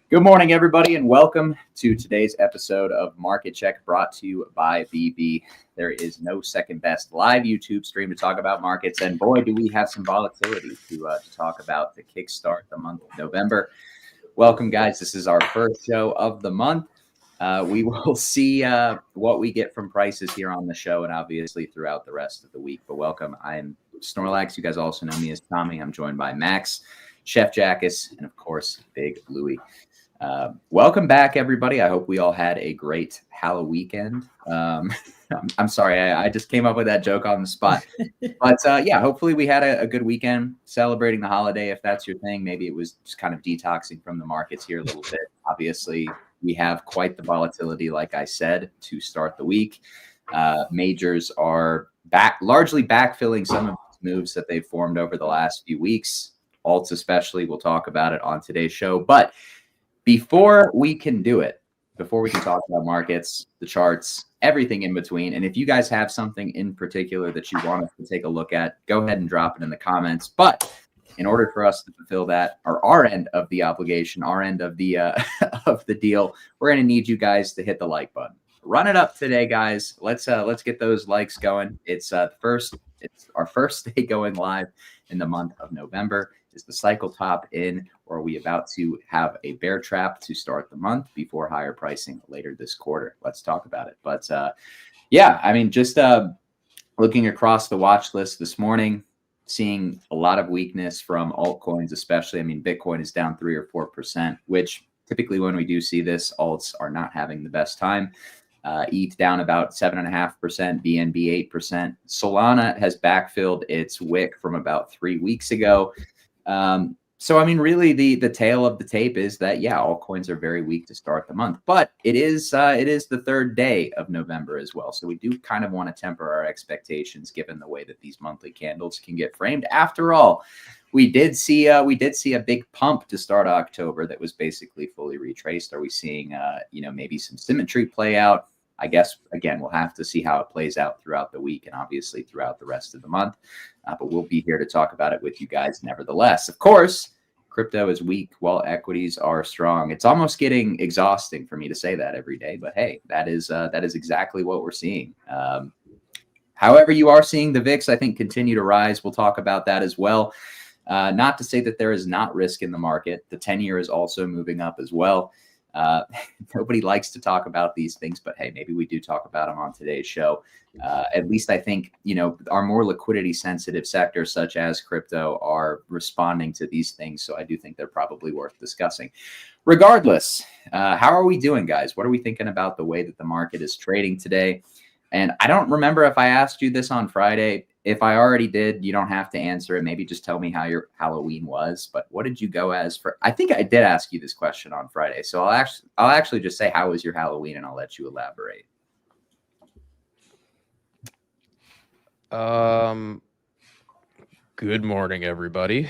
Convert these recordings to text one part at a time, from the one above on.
Good morning, everybody, and welcome to today's episode of Market Check brought to you by BB. There is no second best live YouTube stream to talk about markets, and boy, do we have some volatility to talk about to kickstart the month of November. Welcome, guys. This is our first show of the month. We will see what we get from prices here on the show and obviously throughout the rest of the week. But welcome. I'm Snorlax. You guys also know me as Tommy. I'm joined by Max, Chef Jackus, and of course, Big Louie. Welcome back, everybody. I hope we all had a great Halloween weekend. I'm sorry, I just came up with that joke on the spot. But yeah, hopefully we had a good weekend celebrating the holiday. If that's your thing, maybe it was just kind of detoxing from the markets here a little bit. Obviously, we have quite the volatility, like I said, to start the week. Majors are largely backfilling some of the moves that they've formed over the last few weeks. Alts especially, we'll talk about it on today's show. But before we can do it, before we can talk about markets, the charts, everything in between, and if you guys have something in particular that you want us to take a look at, go ahead and drop it in the comments. But in order for us to fulfill that, or our end of the obligation, our end of the of the deal, we're going to need you guys to hit the like button. Run it up today, guys. Let's get those likes going. It's our first day going live in the month of November. Is the cycle top in, or are we about to have a bear trap to start the month before higher pricing later this quarter? Let's talk about it. But yeah, I mean, just looking across the watch list this morning, seeing a lot of weakness from altcoins, especially. I mean, Bitcoin is down 3 or 4%, which typically when we do see this, alts are not having the best time. ETH down about 7.5%, BNB 8%. Solana has backfilled its wick from about 3 weeks ago. So, I mean, really the tale of the tape is that, yeah, altcoins are very weak to start the month, but it is the third day of November as well. So we do kind of want to temper our expectations given the way that these monthly candles can get framed. After all, we did see a big pump to start October that was basically fully retraced. Are we seeing, maybe some symmetry play out? I guess, again, we'll have to see how it plays out throughout the week and obviously throughout the rest of the month. But we'll be here to talk about it with you guys nevertheless. Of course, crypto is weak while equities are strong. It's almost getting exhausting for me to say that every day. But hey, that is exactly what we're seeing. However, you are seeing the VIX, I think, continue to rise. We'll talk about that as well. Not to say that there is not risk in the market. The 10-year is also moving up as well. Nobody likes to talk about these things, but hey, maybe we do talk about them on today's show. At least I think, our more liquidity sensitive sectors such as crypto are responding to these things. So I do think they're probably worth discussing. Regardless, how are we doing, guys? What are we thinking about the way that the market is trading today? And I don't remember if I asked you this on Friday. If I already did, you don't have to answer it. Maybe just tell me how your Halloween was. But what did you go as for? I think I did ask you this question on Friday. So I'll actually just say, how was your Halloween? And I'll let you elaborate. Good morning, everybody.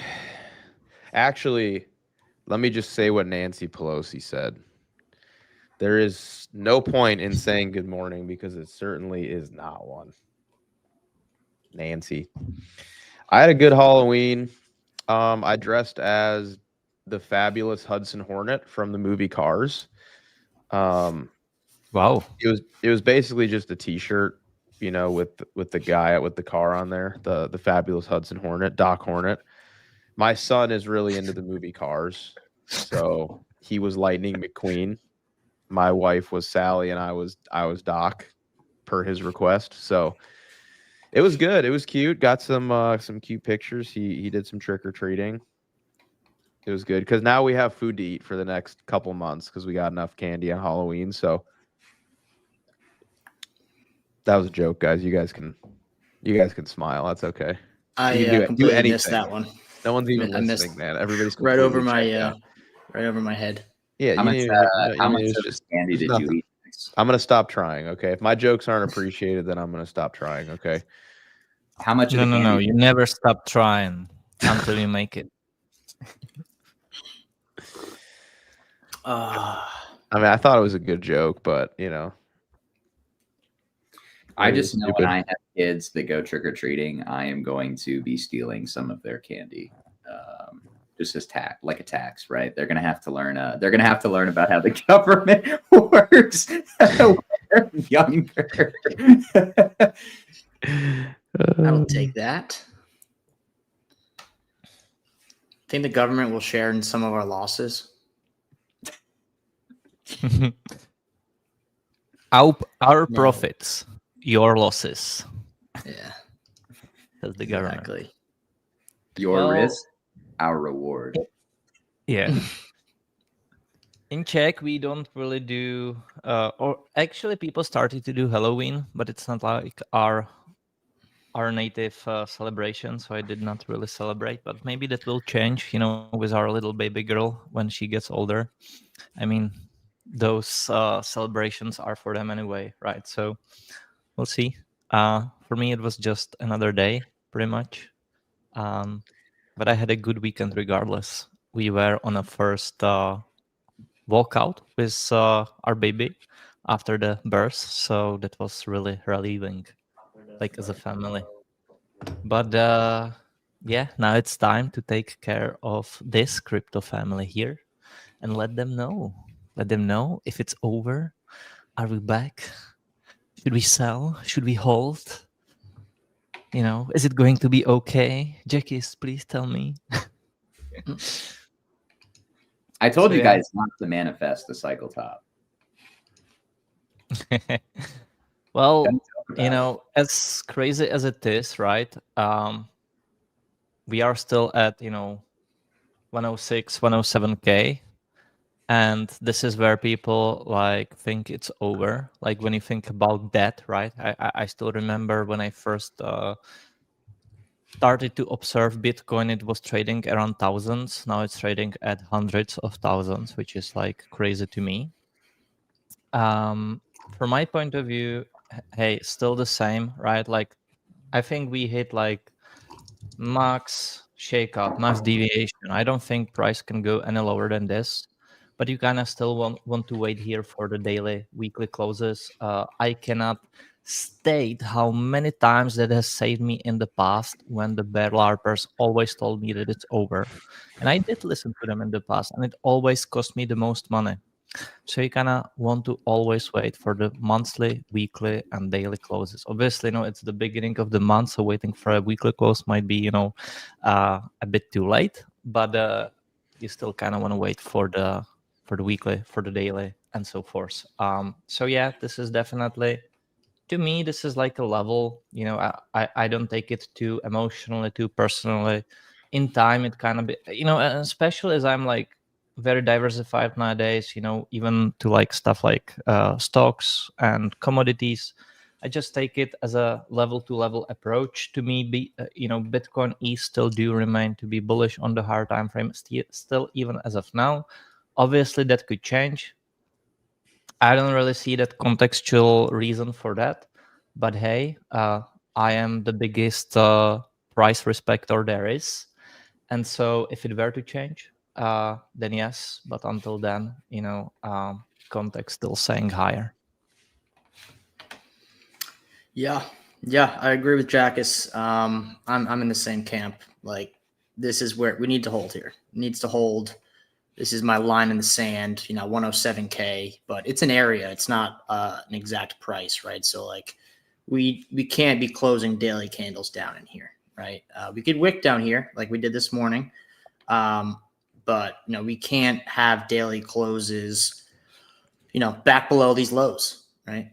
Actually, let me just say what Nancy Pelosi said. There is no point in saying good morning because it certainly is not one. Nancy. I had a good Halloween. I dressed as the fabulous Hudson Hornet from the movie Cars. Wow. It was basically just a t-shirt, with the guy with the car on there, the fabulous Hudson Hornet, Doc Hornet. My son is really into the movie Cars, so he was Lightning McQueen. My wife was Sally, and I was Doc, per his request. So it was good. It was cute. Got some cute pictures. He did some trick or treating. It was good because now we have food to eat for the next couple months because we got enough candy on Halloween. So that was a joke, guys. You guys can smile. That's okay. I completely missed that one. No one's even listening, man. Everybody's right over my head. Yeah. How much of this candy did you eat? I'm gonna stop trying. Okay. If my jokes aren't appreciated, then I'm gonna stop trying. Okay. How much? No. You never stop trying until you make it. I mean, I thought it was a good joke, but I just know when I have kids that go trick or treating, I am going to be stealing some of their candy. just as like a tax, right? They're gonna have to learn. They're gonna have to learn about how the government works when they're younger. I'll take that. Think the government will share in some of our losses? Our profits, your losses. Yeah. That's the government. Exactly. Your risk, our reward. Yeah. In Czech, we don't really do, or actually, people started to do Halloween, but it's not like our native celebration. So I did not really celebrate. But maybe that will change, with our little baby girl when she gets older. I mean, those celebrations are for them anyway, right? So we'll see. For me, it was just another day, pretty much. But I had a good weekend regardless. We were on a first walkout with our baby after the birth, so that was really relieving, like as a family. But yeah, now it's time to take care of this crypto family here and let them know. Let them know if it's over. Are we back? Should we sell? Should we hold? Is it going to be okay? Jackies, please tell me. I told you guys not to manifest the cycle top. Well, as crazy as it is, right? We are still at 106, 107K. And this is where people think it's over. Like when you think about that, right? I still remember when I first started to observe Bitcoin, it was trading around thousands. Now it's trading at hundreds of thousands, which is crazy to me. From my point of view, hey, still the same, right? I think we hit max shakeout, max deviation. I don't think price can go any lower than this. But you kind of still want to wait here for the daily, weekly closes. I cannot state how many times that has saved me in the past when the bear larpers always told me that it's over. And I did listen to them in the past, and it always cost me the most money. So you kind of want to always wait for the monthly, weekly, and daily closes. Obviously, it's the beginning of the month, so waiting for a weekly close might be, a bit too late. But you still kind of want to wait for the weekly, for the daily, and so forth. So yeah, this is definitely, to me, this is like a level. I don't take it too emotionally, too personally. In time, it kind of especially as I'm very diversified nowadays. Even to stuff like stocks and commodities. I just take it as a level-to-level approach. To me, Bitcoin is still do remain to be bullish on the higher time frame. Still, even as of now. Obviously, that could change. I don't really see that contextual reason for that. But hey, I am the biggest price respecter there is. And so if it were to change, then yes. But until then, context still saying higher. Yeah, I agree with Jackus. I'm in the same camp. This is where we need to hold here. It needs to hold. This is my line in the sand, 107K, but it's an area. It's not an exact price, right? So we can't be closing daily candles down in here, right? We could wick down here like we did this morning, but we can't have daily closes, back below these lows, right?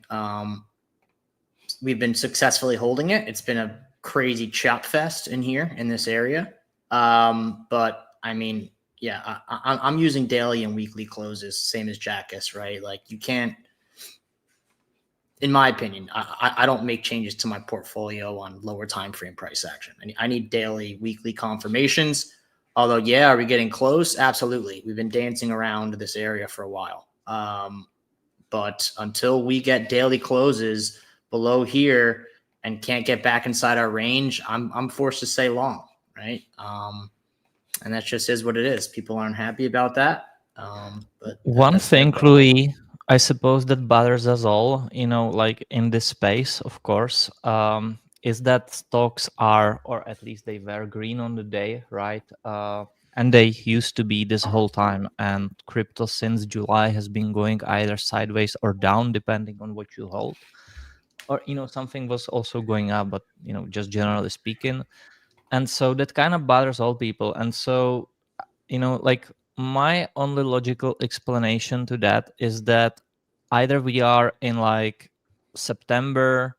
We've been successfully holding it. It's been a crazy chop fest in here in this area, but I mean. Yeah, I'm using daily and weekly closes, same as Jackus, right? You can't, in my opinion, I don't make changes to my portfolio on lower time frame price action. I need daily, weekly confirmations. Although, yeah, are we getting close? Absolutely. We've been dancing around this area for a while. But until we get daily closes below here and can't get back inside our range, I'm forced to say long, right? And that just is what it is. People aren't happy about that. But one thing, Louis, I suppose that bothers us all, in this space, of course, is that stocks are, or at least they were green on the day, right? and they used to be this whole time. And crypto since July has been going either sideways or down, depending on what you hold. Or something was also going up, but just generally speaking. And so that kind of bothers all people. And so like my only logical explanation to that is that either we are in like September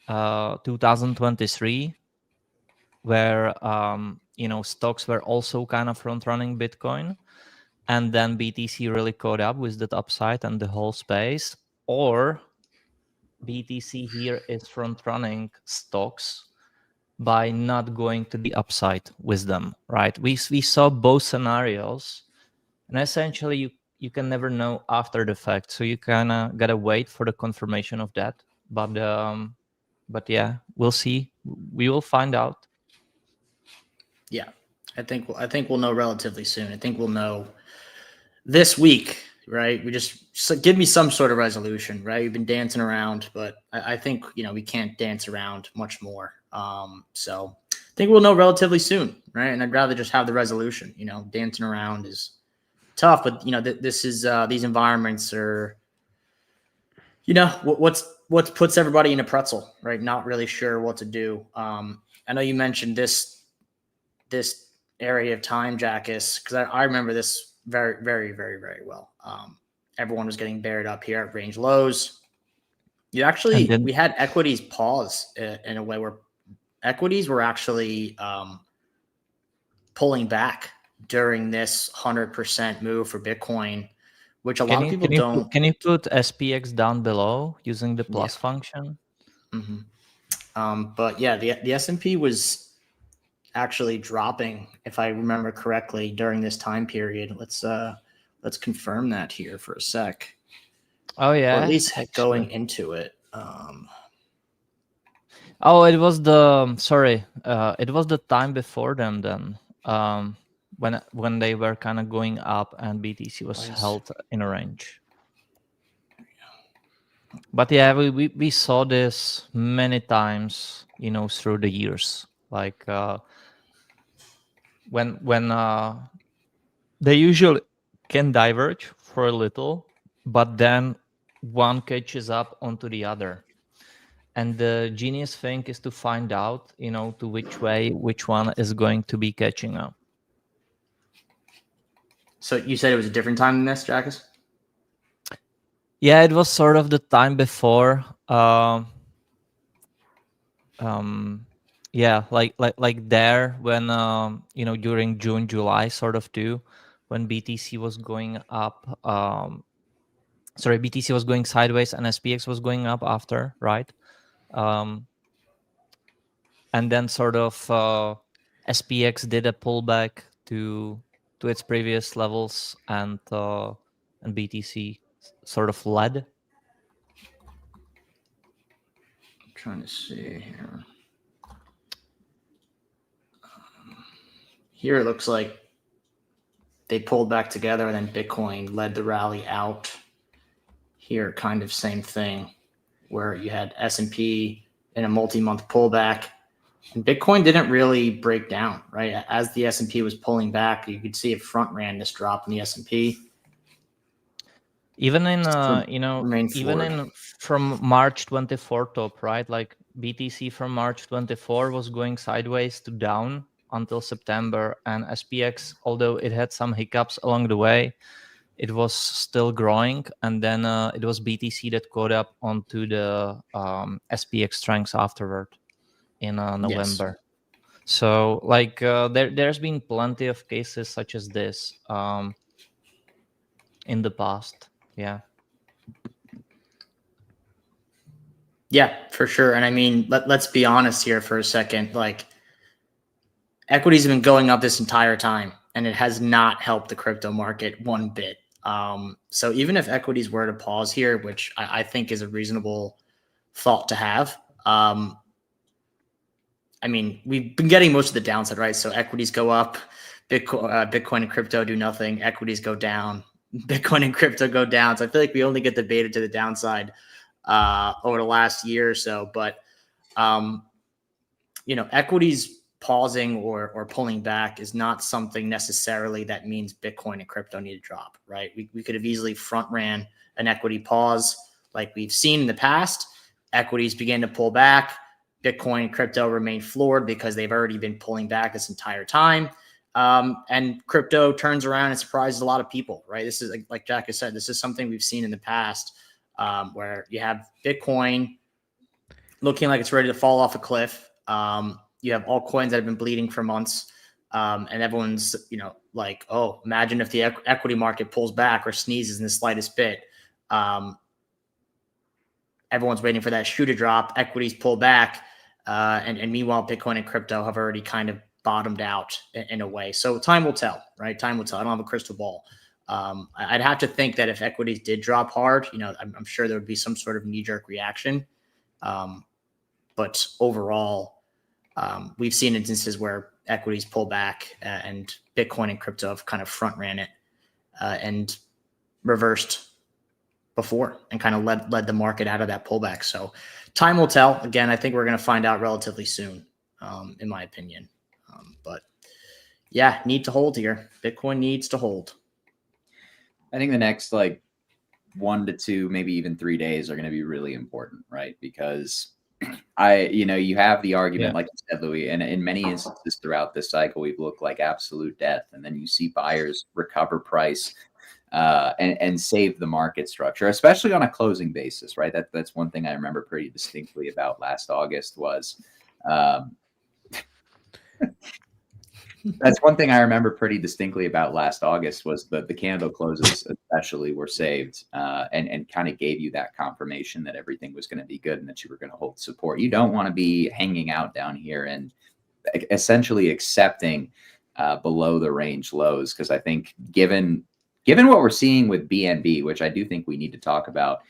2023, where stocks were also kind of front running Bitcoin, and then BTC really caught up with that upside and the whole space, or BTC here is front running stocks by not going to the upside with them, right? We saw both scenarios, and essentially you can never know after the fact, so you kind of gotta wait for the confirmation of that. But yeah, we'll see. We will find out. Yeah, I think we'll know relatively soon. I think we'll know this week, right? Give me some sort of resolution, right? We've been dancing around, but I think we can't dance around much more. So I think we'll know relatively soon, right? And I'd rather just have the resolution. Dancing around is tough, but this is these environments are, what puts everybody in a pretzel, right? Not really sure what to do. I know you mentioned this area of time, Jackus, because I remember this very, very, very, very well. Everyone was getting buried up here at range lows. We had equities pause in a way where equities were actually pulling back during this 100% move for Bitcoin, which a lot of people don't. Can you put SPX down below using the plus function? Mm-hmm. But yeah, the S&P was actually dropping, if I remember correctly, during this time period. Let's confirm that here for a sec. Oh yeah, or at least going into it. Oh, it was it was the time before them then. When they were kind of going up and BTC was held in a range. But yeah, we saw this many times, through the years. Like when they usually can diverge for a little, but then one catches up onto the other. And the genius thing is to find out, to which one is going to be catching up. So you said it was a different time than this, Jackus? Yeah, it was sort of the time before. Yeah, like there when during June, July, sort of too, when BTC was going up. BTC was going sideways and SPX was going up after, right? And then sort of SPX did a pullback to its previous levels, and BTC sort of led. I'm trying to see here. Here it looks like they pulled back together, and then Bitcoin led the rally out. Here, kind of same thing, where you had S&P in a multi-month pullback, and Bitcoin didn't really break down, right? As the S&P was pulling back, you could see it front ran this drop in the S&P. Even in from March 24 top, right? Like BTC from March 24 was going sideways to down until September, and SPX, although it had some hiccups along the way, it was still growing. And then it was BTC that caught up onto the SPX strengths afterward in November. Yes. So like there's been plenty of cases such as this in the past. Yeah. Yeah, for sure. And I mean, let's be honest here for a second. Like, equities have been going up this entire time, and it has not helped the crypto market one bit. So even if equities were to pause here, which I think is a reasonable thought to have, I mean, we've been getting most of the downside, right? So equities go up, Bitcoin and crypto do nothing. Equities go down, Bitcoin and crypto go down. So I feel like we only get the beta to the downside over the last year or so. But, equities pausing or pulling back is not something necessarily that means Bitcoin and crypto need to drop, right? We could have easily front ran an equity pause like we've seen in the past. Equities begin to pull back. Bitcoin and crypto remain floored because they've already been pulling back this entire time. And crypto turns around and surprises a lot of people, right? This is like Jack has said, this is something we've seen in the past where you have Bitcoin looking like it's ready to fall off a cliff. You have altcoins that have been bleeding for months. And everyone's, like, oh, imagine if the equity market pulls back or sneezes in the slightest bit. Everyone's waiting for that shoe to drop. Equities pull back. And meanwhile, Bitcoin and crypto have already kind of bottomed out in a way. So time will tell, right? Time will tell. I don't have a crystal ball. I'd have to think that if equities did drop hard, I'm sure there would be some sort of knee-jerk reaction. But overall, we've seen instances where equities pull back and Bitcoin and crypto have kind of front ran it and reversed before and kind of led the market out of that pullback. So time will tell. Again, I think we're going to find out relatively soon, in my opinion. But yeah, need to hold here. Bitcoin needs to hold. I think the next 1 to 2, maybe even 3 days are going to be really important, right? Because you have the argument, like you said, Louis, and in many instances throughout this cycle, we've looked like absolute death. And then you see buyers recover price and save the market structure, especially on a closing basis, right? That's one thing I remember pretty distinctly about last August was that's one thing I remember pretty distinctly about last August was the candle closes especially were saved and kind of gave you that confirmation that everything was going to be good and that you were going to hold support. You don't want to be hanging out down here and essentially accepting below the range lows, because I think given what we're seeing with BNB, which I do think we need to talk about,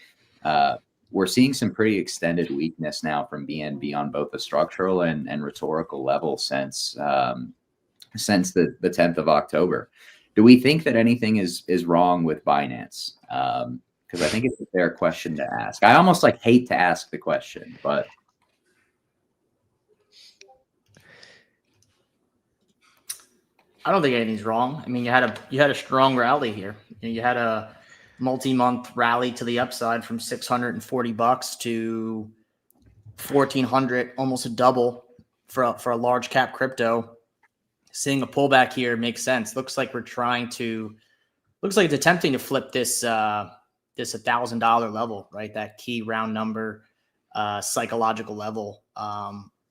we're seeing some pretty extended weakness now from BNB on both a structural and rhetorical level since the 10th of October. Do we think that anything is wrong with Binance? Because I think it's a fair question to ask. I almost hate to ask the question, but I don't think anything's wrong. I mean, you had a strong rally here. You had a multi-month rally to the upside from $640 to 1,400, almost a double for a large cap crypto. Seeing a pullback here makes sense. Looks like it's attempting to flip this $1,000 level, right? That key round number, psychological level.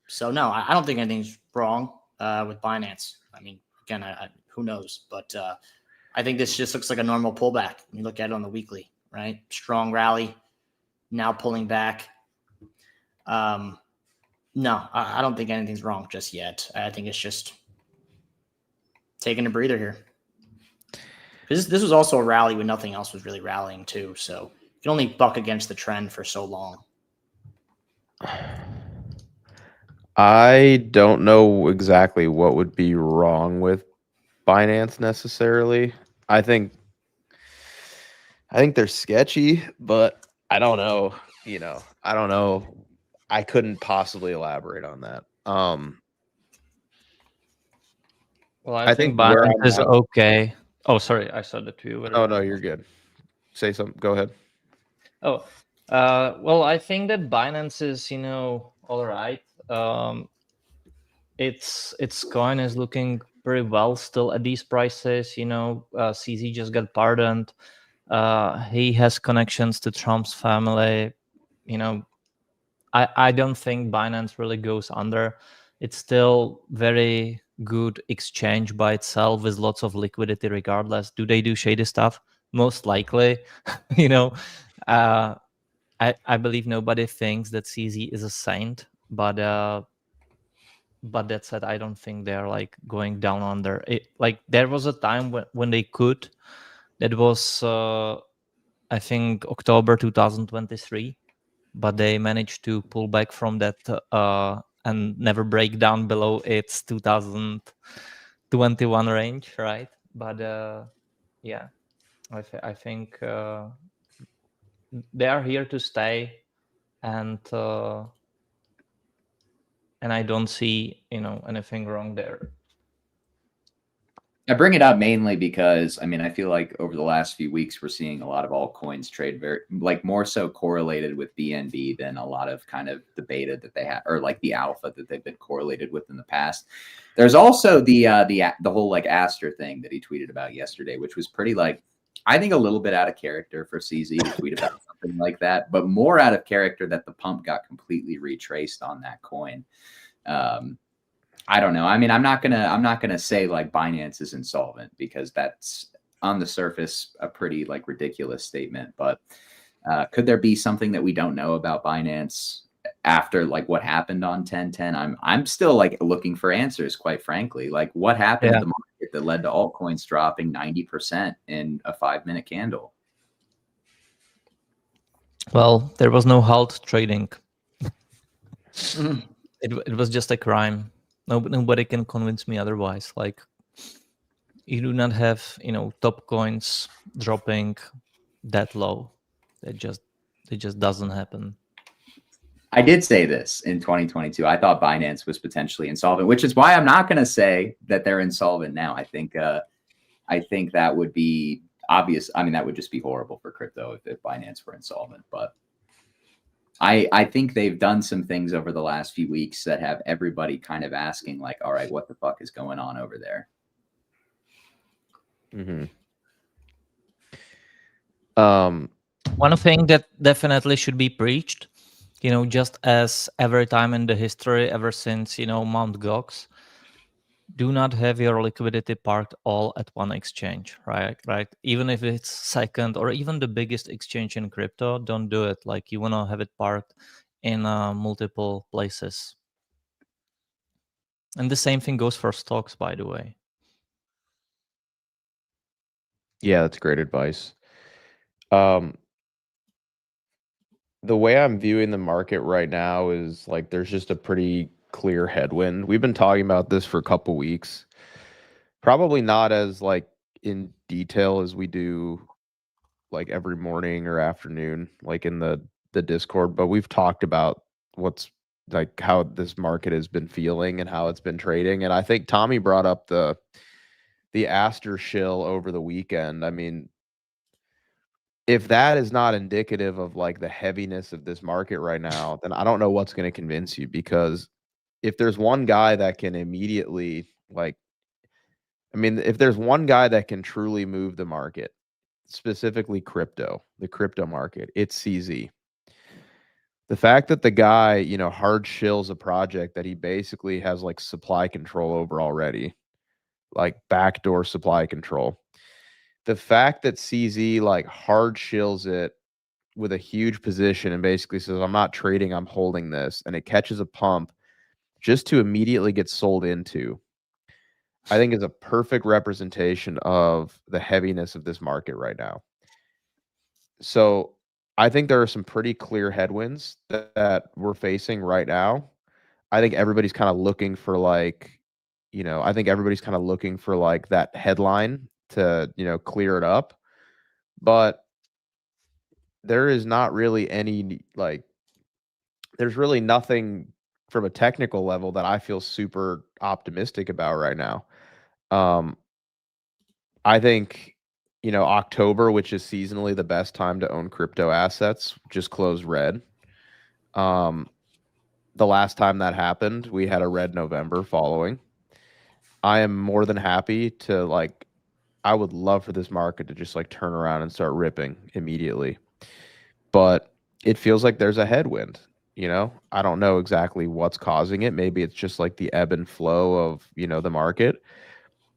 So no, I don't think anything's wrong with Binance. I mean, again, who knows? But I think this just looks like a normal pullback. You look at it on the weekly, right? Strong rally, now pulling back. No, I don't think anything's wrong just yet. I think it's just taking a breather here. This was also a rally when nothing else was really rallying too. So you can only buck against the trend for so long. I don't know exactly what would be wrong with Binance necessarily. I think they're sketchy, but I don't know. I don't know. I couldn't possibly elaborate on that. Well, I think Binance is okay. Oh, sorry, I said it to you. Oh no, you're good. Say something. Go ahead. Oh, well, I think that Binance is, all right. Its coin is looking very well still at these prices. CZ just got pardoned. He has connections to Trump's family. I don't think Binance really goes under. It's still very good exchange by itself with lots of liquidity regardless. Do they do shady stuff? Most likely. I believe nobody thinks that CZ is a saint, but that said, I don't think they're going down under it. There was a time when they could. That was I think October 2023, but they managed to pull back from that and never break down below its 2021 range, right? But yeah, I think they are here to stay, and and I don't see anything wrong there. I bring it up mainly because I feel like over the last few weeks we're seeing a lot of altcoins trade very more so correlated with BNB than a lot of kind of the beta that they have, or like the alpha that they've been correlated with in the past. There's also the whole like Aster thing that he tweeted about yesterday, which was pretty I think a little bit out of character for CZ to tweet about something like that, but more out of character that the pump got completely retraced on that coin. I don't know. I'm not gonna say like Binance is insolvent, because that's on the surface a pretty ridiculous statement. But could there be something that we don't know about Binance after what happened on 10/10? I'm still looking for answers, quite frankly. What happened to the market that led to altcoins dropping 90% in a 5-minute candle? Well, there was no halt trading. It was just a crime. Nobody can convince me otherwise. You do not have top coins dropping that low. It just doesn't happen. I did say this in 2022. I thought Binance was potentially insolvent, which is why I'm not going to say that they're insolvent now. I think that would be obvious. That would just be horrible for crypto if Binance were insolvent. But I think they've done some things over the last few weeks that have everybody kind of asking all right, what the fuck is going on over there? Mm-hmm. One thing that definitely should be preached, just as every time in the history, ever since, Mt. Gox, do not have your liquidity parked all at one exchange, right? Even if it's second or even the biggest exchange in crypto, don't do it. You want to have it parked in multiple places. And the same thing goes for stocks, by the way. Yeah, that's great advice. The way I'm viewing the market right now is there's just a pretty clear headwind. We've been talking about this for a couple weeks. Probably not as in detail as we do every morning or afternoon, in the Discord, but we've talked about what's how this market has been feeling and how it's been trading. And I think Tommy brought up the Aster shill over the weekend. If that is not indicative of the heaviness of this market right now, then I don't know what's going to convince you, because if there's one guy that can immediately if there's one guy that can truly move the market, specifically the crypto market, it's CZ. The fact that the guy, hard shills a project that he basically has supply control over already, backdoor supply control. The fact that CZ hard shills it with a huge position and basically says, I'm not trading, I'm holding this, and it catches a pump just to immediately get sold into, I think is a perfect representation of the heaviness of this market right now. So I think there are some pretty clear headwinds that we're facing right now. I think everybody's kind of looking for that headline to, clear it up. But there is not really any there's really nothing from a technical level that I feel super optimistic about right now. I think, October, which is seasonally the best time to own crypto assets, just closed red. The last time that happened, we had a red November following. I am more than happy to I would love for this market to just turn around and start ripping immediately. But it feels like there's a headwind, I don't know exactly what's causing it. Maybe it's just the ebb and flow of, the market.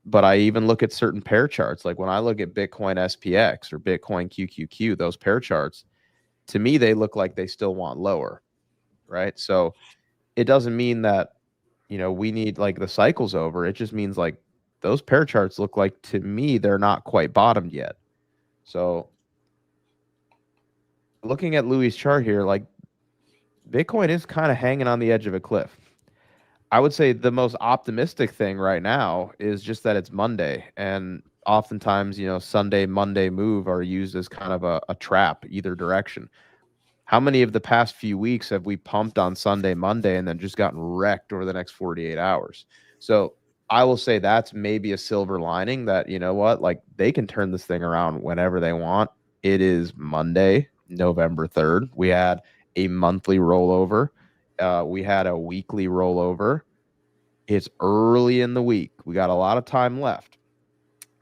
But I even look at certain pair charts. When I look at Bitcoin SPX or Bitcoin QQQ, those pair charts, to me, they look like they still want lower, right? So it doesn't mean that, we need the cycle's over. It just means those pair charts look like, to me, they're not quite bottomed yet. So looking at Louis' chart here, Bitcoin is kind of hanging on the edge of a cliff. I would say the most optimistic thing right now is just that it's Monday, and oftentimes, Sunday, Monday move are used as kind of a trap either direction. How many of the past few weeks have we pumped on Sunday, Monday, and then just gotten wrecked over the next 48 hours? So I will say that's maybe a silver lining that, you know what, like they can turn this thing around whenever they want. It is Monday, November 3rd. We had a monthly rollover. We had a weekly rollover. It's early in the week. We got a lot of time left.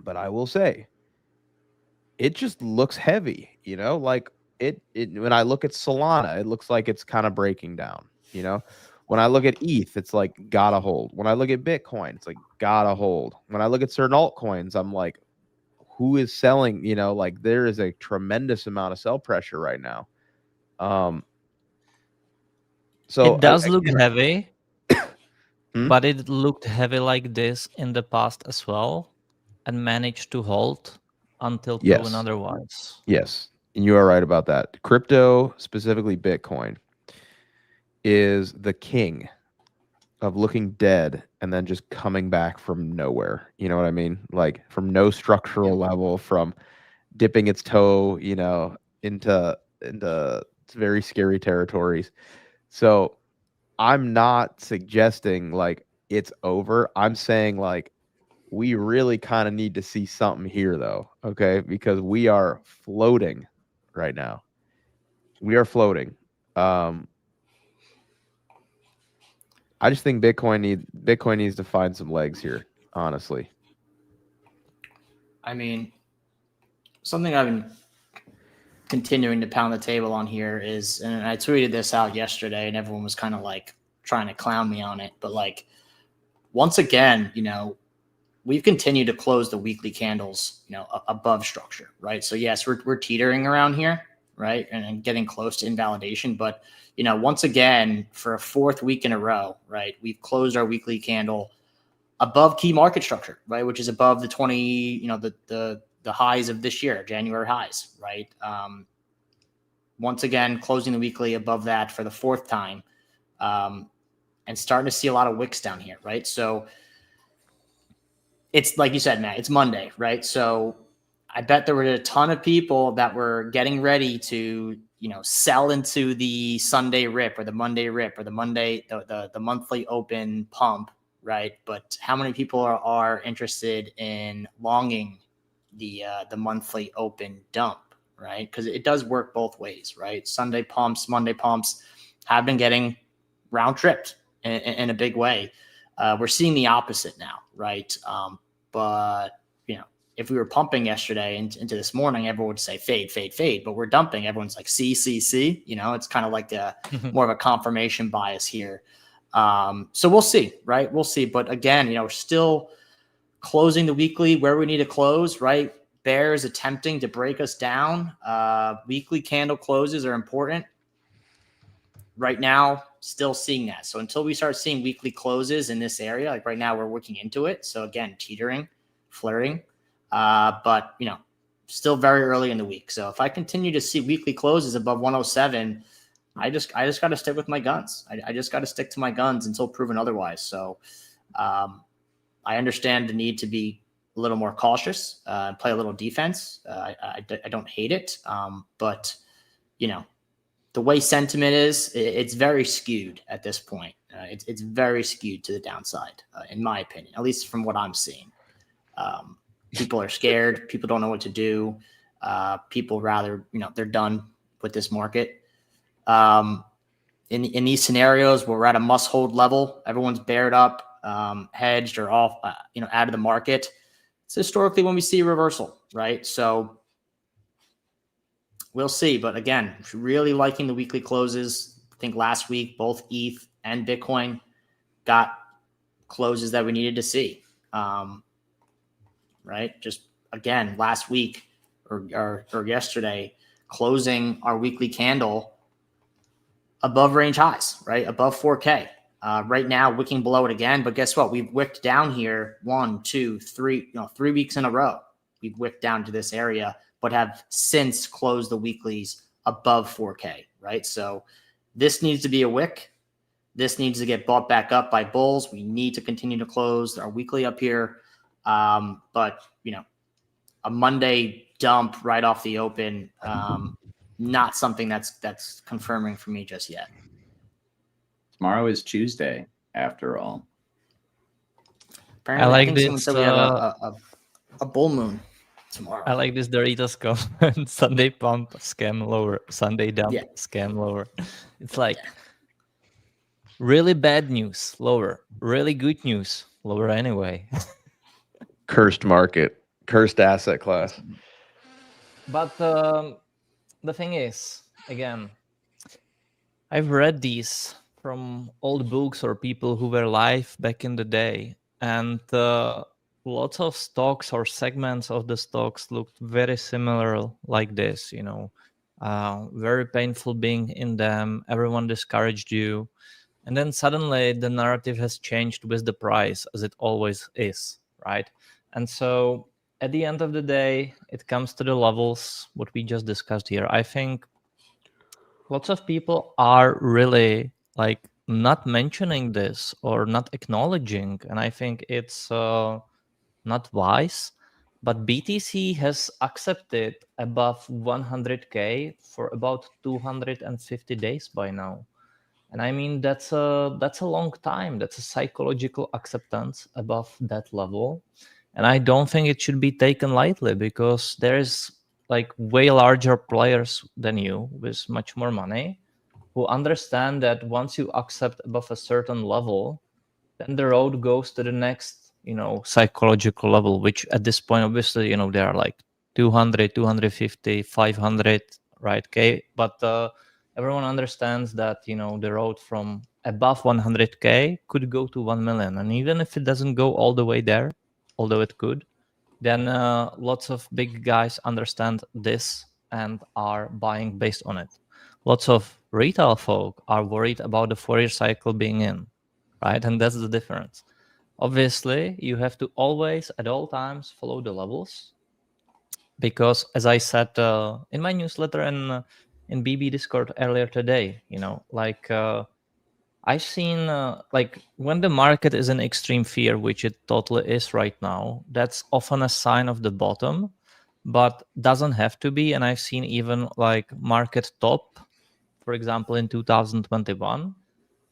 But I will say, it just looks heavy, like it when I look at Solana, it looks like it's kind of breaking down, when I look at ETH, it's like gotta hold. When I look at Bitcoin, it's like gotta hold. When I look at certain altcoins, I'm like, who is selling? Like there is a tremendous amount of sell pressure right now. So It does look again, heavy, Hmm? but it looked heavy like this in the past as well and managed to hold until proven Yes. otherwise. Yes, and you are right about that. Crypto, specifically Bitcoin, is the king of looking dead and then just coming back from nowhere. You know what I mean? Like from no structural level, from dipping its toe, into very scary territories. So I'm not suggesting like it's over. I'm saying like we really kind of need to see something here though, okay? Because we are floating right now. We are floating. I just think Bitcoin needs to find some legs here, honestly. I mean, something I've been continuing to pound the table on here is, and I tweeted this out yesterday, and everyone was kind of like trying to clown me on it, but like once again, we've continued to close the weekly candles, above structure, right? So yes, we're teetering around here, right, and getting close to invalidation. But once again, for a fourth week in a row, right, we've closed our weekly candle above key market structure, right, which is above the 20, the highs of this year, January highs, right. Once again, closing the weekly above that for the fourth time, and starting to see a lot of wicks down here, right? So it's like you said, Matt, it's Monday, right? So I bet there were a ton of people that were getting ready to, sell into the Sunday rip or the Monday rip or the monthly open pump, right? But how many people are interested in longing the monthly open dump, right? Because it does work both ways, right? Sunday pumps, Monday pumps have been getting round tripped in a big way. We're seeing the opposite now, right? But if we were pumping yesterday into this morning, everyone would say fade, fade, fade. But we're dumping. Everyone's like C, C, C. It's kind of like more of a confirmation bias here. So we'll see, right? We'll see. But again, we're still closing the weekly where we need to close, right? Bears attempting to break us down. Weekly candle closes are important. Right now, still seeing that. So until we start seeing weekly closes in this area, like right now, we're working into it. So again, teetering, flirting, but still very early in the week. So if I continue to see weekly closes above 107, I just got to stick with my guns. I just got to stick to my guns until proven otherwise. So I understand the need to be a little more cautious, play a little defense. I don't hate it, but the way sentiment is, it's very skewed at this point. It's very skewed to the downside, in my opinion, at least from what I'm seeing. People are scared. People don't know what to do. People rather, they're done with this market. In these scenarios where we're at a must-hold level, everyone's bared up, hedged, or off, out of the market. It's historically when we see a reversal, right? So we'll see. But again, really liking the weekly closes. I think last week, both ETH and Bitcoin got closes that we needed to see. Right? Just again, last week or yesterday, closing our weekly candle above range highs, right? Above 4K. Right now, wicking below it again. But guess what? We've wicked down here 1, 2, 3, 3 weeks in a row. We've wicked down to this area, but have since closed the weeklies above 4K, right? So this needs to be a wick. This needs to get bought back up by bulls. We need to continue to close our weekly up here. But, a Monday dump right off the open, not something that's confirming for me just yet. Tomorrow is Tuesday, after all. Apparently, like I think someone this, said we have a bull moon tomorrow. I like this Doritos comment. Sunday pump, scam lower. Sunday dump, Yeah. scam lower. It's like really bad news, lower. Really good news, lower anyway. Cursed market, cursed asset class. But the thing is, again, I've read these from old books or people who were alive back in the day, and lots of stocks or segments of the stocks looked very similar like this, very painful being in them. Everyone discouraged you. And then suddenly the narrative has changed with the price, as it always is, right? And so at the end of the day, it comes to the levels, what we just discussed here. I think lots of people are really like not mentioning this or not acknowledging. And I think it's not wise. But BTC has accepted above 100K for about 250 days by now. And I mean, that's a long time. That's a psychological acceptance above that level. And I don't think it should be taken lightly, because there's like way larger players than you with much more money who understand that once you accept above a certain level, then the road goes to the next, psychological level, which at this point, obviously, there are like 200, 250, 500, right? K. But everyone understands that, the road from above 100K could go to 1 million. And even if it doesn't go all the way there, although it could, then lots of big guys understand this and are buying based on it. Lots of retail folk are worried about the Fourier cycle being in, right? And that's the difference. Obviously, you have to always, at all times, follow the levels, because, as I said in my newsletter and in BB Discord earlier today, I've seen like when the market is in extreme fear, which it totally is right now, that's often a sign of the bottom, but doesn't have to be. And I've seen even like market top, for example, in 2021,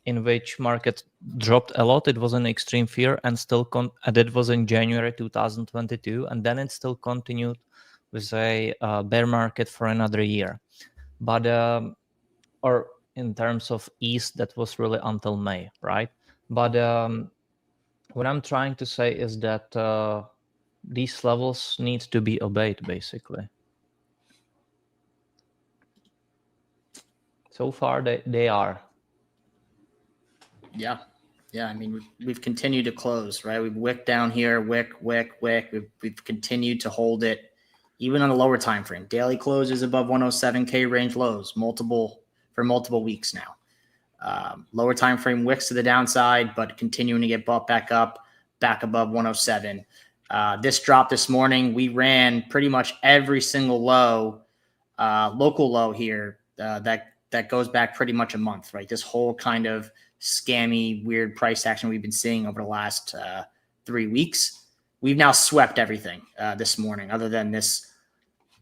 in which market dropped a lot. It was in extreme fear, and still and it was in January 2022, and then it still continued with a bear market for another year. But or in terms of ease, that was really until May, right? But what I'm trying to say is that these levels need to be obeyed, basically. So far, they are. Yeah. I mean, we've continued to close, right? We've wicked down here, wick. We've continued to hold it, even on a lower time frame. Daily closes above 107K range lows, for multiple weeks now. Lower time frame wicks to the downside, but continuing to get bought back up, back above 107. This drop this morning, we ran pretty much every single low, local low here that goes back pretty much a month, right? This whole kind of scammy, weird price action we've been seeing over the last 3 weeks. We've now swept everything this morning, other than this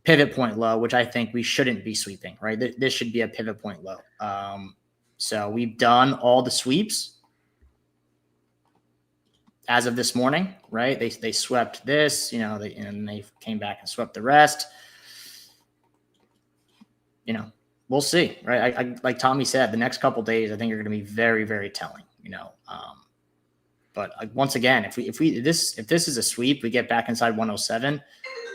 pivot point low, which I think we shouldn't be sweeping, right? This should be a pivot point low. So we've done all the sweeps as of this morning, right? They swept this, and they came back and swept the rest. We'll see, right? I like Tommy said, the next couple of days I think are going to be very, very telling. But once again, if this is a sweep, we get back inside 107.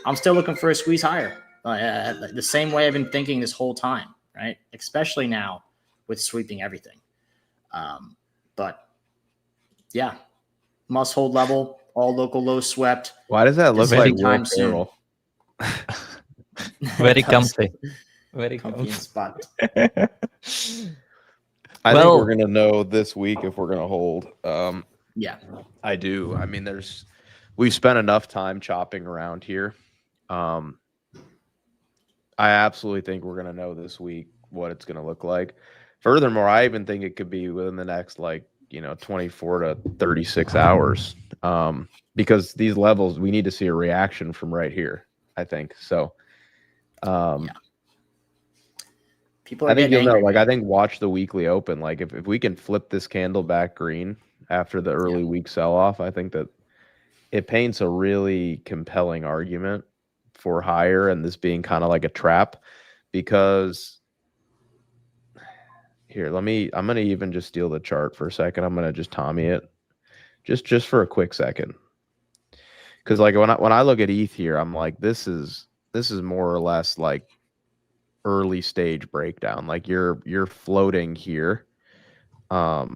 I'm still looking for a squeeze higher, the same way I've been thinking this whole time, right? Especially now with sweeping everything. But yeah, must hold level, all local lows swept. Why does that look like Will Ferrell? Very comfy. Very comfy spot. I think we're gonna know this week if we're gonna hold. Yeah, I do. I mean, we've spent enough time chopping around here. I absolutely think we're gonna know this week what it's gonna look like. Furthermore, I even think it could be within the next 24 to 36 hours. Because these levels, we need to see a reaction from right here, I think. So yeah. People are I think getting you'll know. angry. Like, I think watch the weekly open. Like, if we can flip this candle back green after the early week sell off, I think that it paints a really compelling argument for higher and this being kind of like a trap. Because here, I'm gonna even just steal the chart for a second. I'm gonna just Tommy it, just for a quick second. Because like when I look at ETH here, I'm like, this is more or less like early stage breakdown. Like you're floating here. You're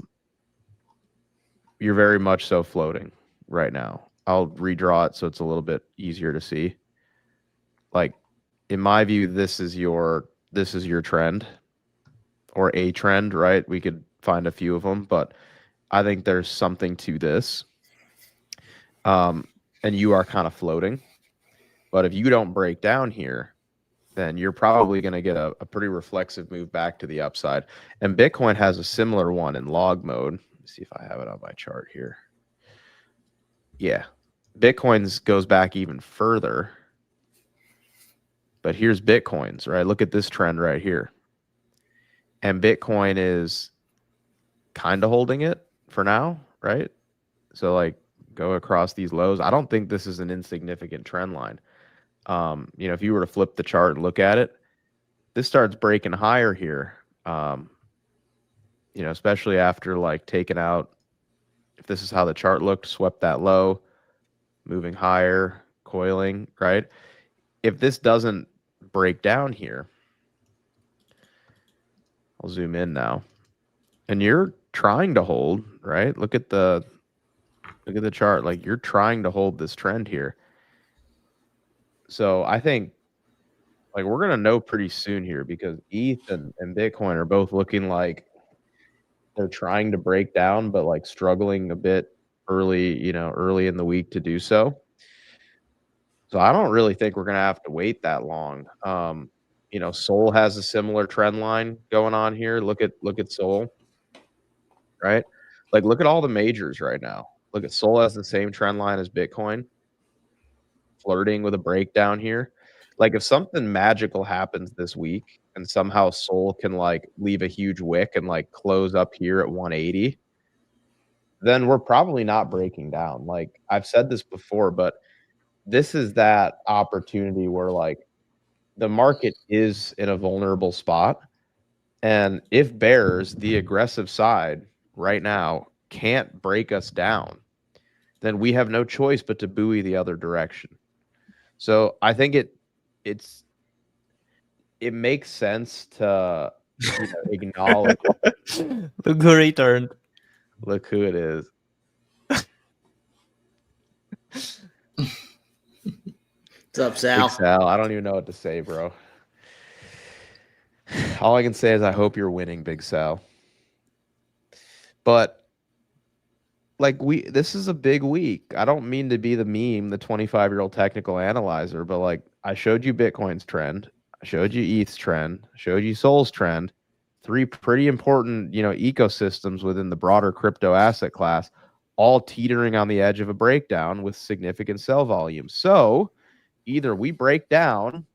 very much so floating right now. I'll redraw it so it's a little bit easier to see. Like, in my view, this is your trend or a trend, right? We could find a few of them, but I think there's something to this. And you are kind of floating. But if you don't break down here, then you're probably going to get a pretty reflexive move back to the upside. And Bitcoin has a similar one in log mode. Let's see if I have it on my chart here. Yeah. Bitcoin's goes back even further. But here's Bitcoin's, right? Look at this trend right here. And Bitcoin is kind of holding it for now, right? So like go across these lows. I don't think this is an insignificant trend line. If you were to flip the chart and look at it, this starts breaking higher here. Especially after like taking out, if this is how the chart looked, swept that low, moving higher, coiling, right? If this doesn't break down here, I'll zoom in now. And you're trying to hold, right? Look at the chart. Like you're trying to hold this trend here. So I think like we're gonna know pretty soon here because ETH and Bitcoin are both looking like they're trying to break down, but like struggling a bit early in the week to do so. So I don't really think we're gonna have to wait that long. Sol has a similar trend line going on here. Look at Sol, right? Like look at all the majors right now. Look at Sol has the same trend line as Bitcoin, flirting with a breakdown here. Like if something magical happens this week and somehow Sol can like leave a huge wick and like close up here at 180, then we're probably not breaking down. Like I've said this before, but this is that opportunity where like the market is in a vulnerable spot. And if bears, the aggressive side right now can't break us down, then we have no choice but to buoy the other direction. So I think it makes sense to acknowledge. Look who returned. Look who it is. What's up, Sal? Big Sal. I don't even know what to say, bro. All I can say is I hope you're winning, Big Sal. But like this is a big week. I don't mean to be the meme, the 25-year-old technical analyzer, but like I showed you Bitcoin's trend, I showed you ETH's trend, I showed you Sol's trend, three pretty important, ecosystems within the broader crypto asset class, all teetering on the edge of a breakdown with significant sell volume. So either we break down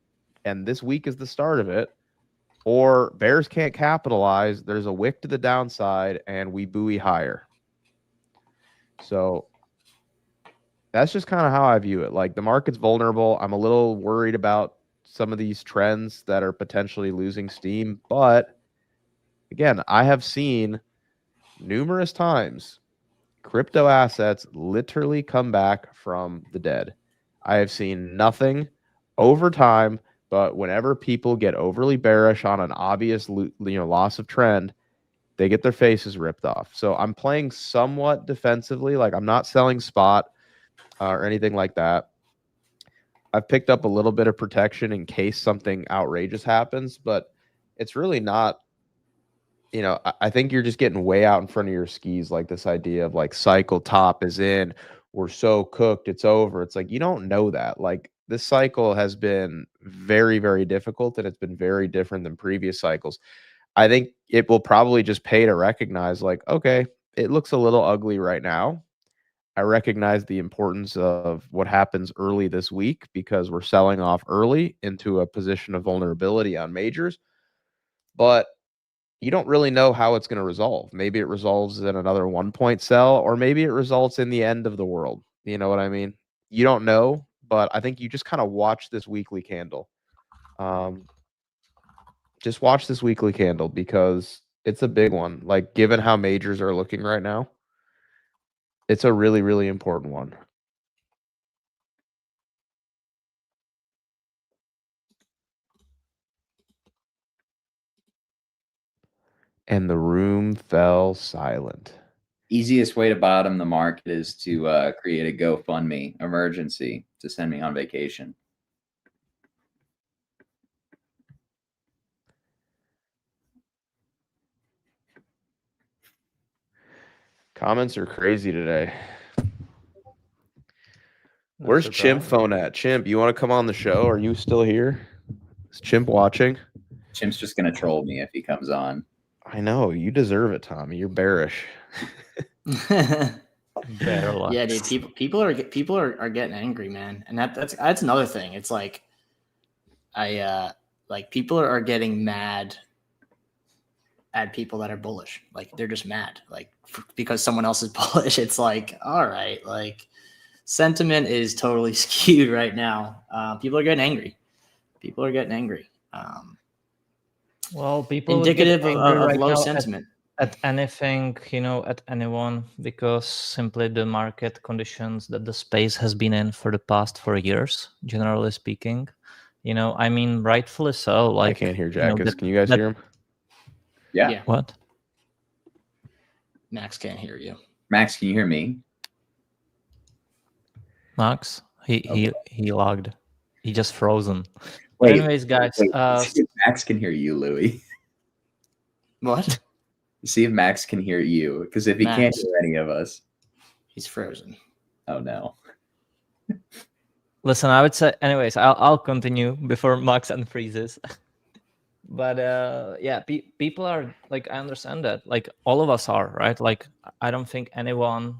and this week is the start of it, or bears can't capitalize, there's a wick to the downside and we buoy higher. So that's just kind of how I view it. Like the market's vulnerable. I'm a little worried about some of these trends that are potentially losing steam. But again, I have seen numerous times crypto assets literally come back from the dead. I have seen nothing over time, but whenever people get overly bearish on an obvious loss of trend, they get their faces ripped off. So I'm playing somewhat defensively. Like I'm not selling spot or anything like that. I've picked up a little bit of protection in case something outrageous happens, but it's really not, I think you're just getting way out in front of your skis. Like this idea of like cycle top is in, we're so cooked, it's over. It's like, you don't know that. Like this cycle has been very, very difficult and it's been very different than previous cycles. I think it will probably just pay to recognize like, okay, it looks a little ugly right now. I recognize the importance of what happens early this week because we're selling off early into a position of vulnerability on majors. but you don't really know how it's going to resolve. Maybe it resolves in another 1 point sell, or maybe it results in the end of the world. You know what I mean? You don't know, but I think you just kind of watch this weekly candle. Just watch this weekly candle because it's a big one. Like, given how majors are looking right now, it's a really, really important one. And the room fell silent. Easiest way to bottom the market is to create a GoFundMe emergency to send me on vacation. Comments are crazy today. No Where's Chimp surprise. phone at? Chimp, you want to come on the show? Are you still here? Is Chimp watching? Chimp's just gonna troll me if he comes on. I know. You deserve it, Tommy. You're bearish. Better luck. Yeah, dude. People are getting angry, man, and that's another thing. It's like like people are getting mad at people that are bullish. Like they're just mad, like because someone else is bullish. It's like, all right, like sentiment is totally skewed right now. People are getting angry. People are getting angry. Well, people Indicative would get angry of right low now sentiment. at anything, at anyone, because simply the market conditions that the space has been in for the past 4 years, generally speaking. I mean, rightfully so. Like, I can't hear Jackus. Can you guys hear him? Yeah. What? Max can't hear you. Max, can you hear me? Max? He logged. He just frozen. Wait, Anyways, guys, see if Max can hear you, Louis. What? See if Max can hear you, because if he can't Max. hear any of us, He's frozen. oh no. listen, I would say, anyways, I'll continue before Max unfreezes. But yeah, people are like, I understand that, like all of us are, right? Like I don't think anyone,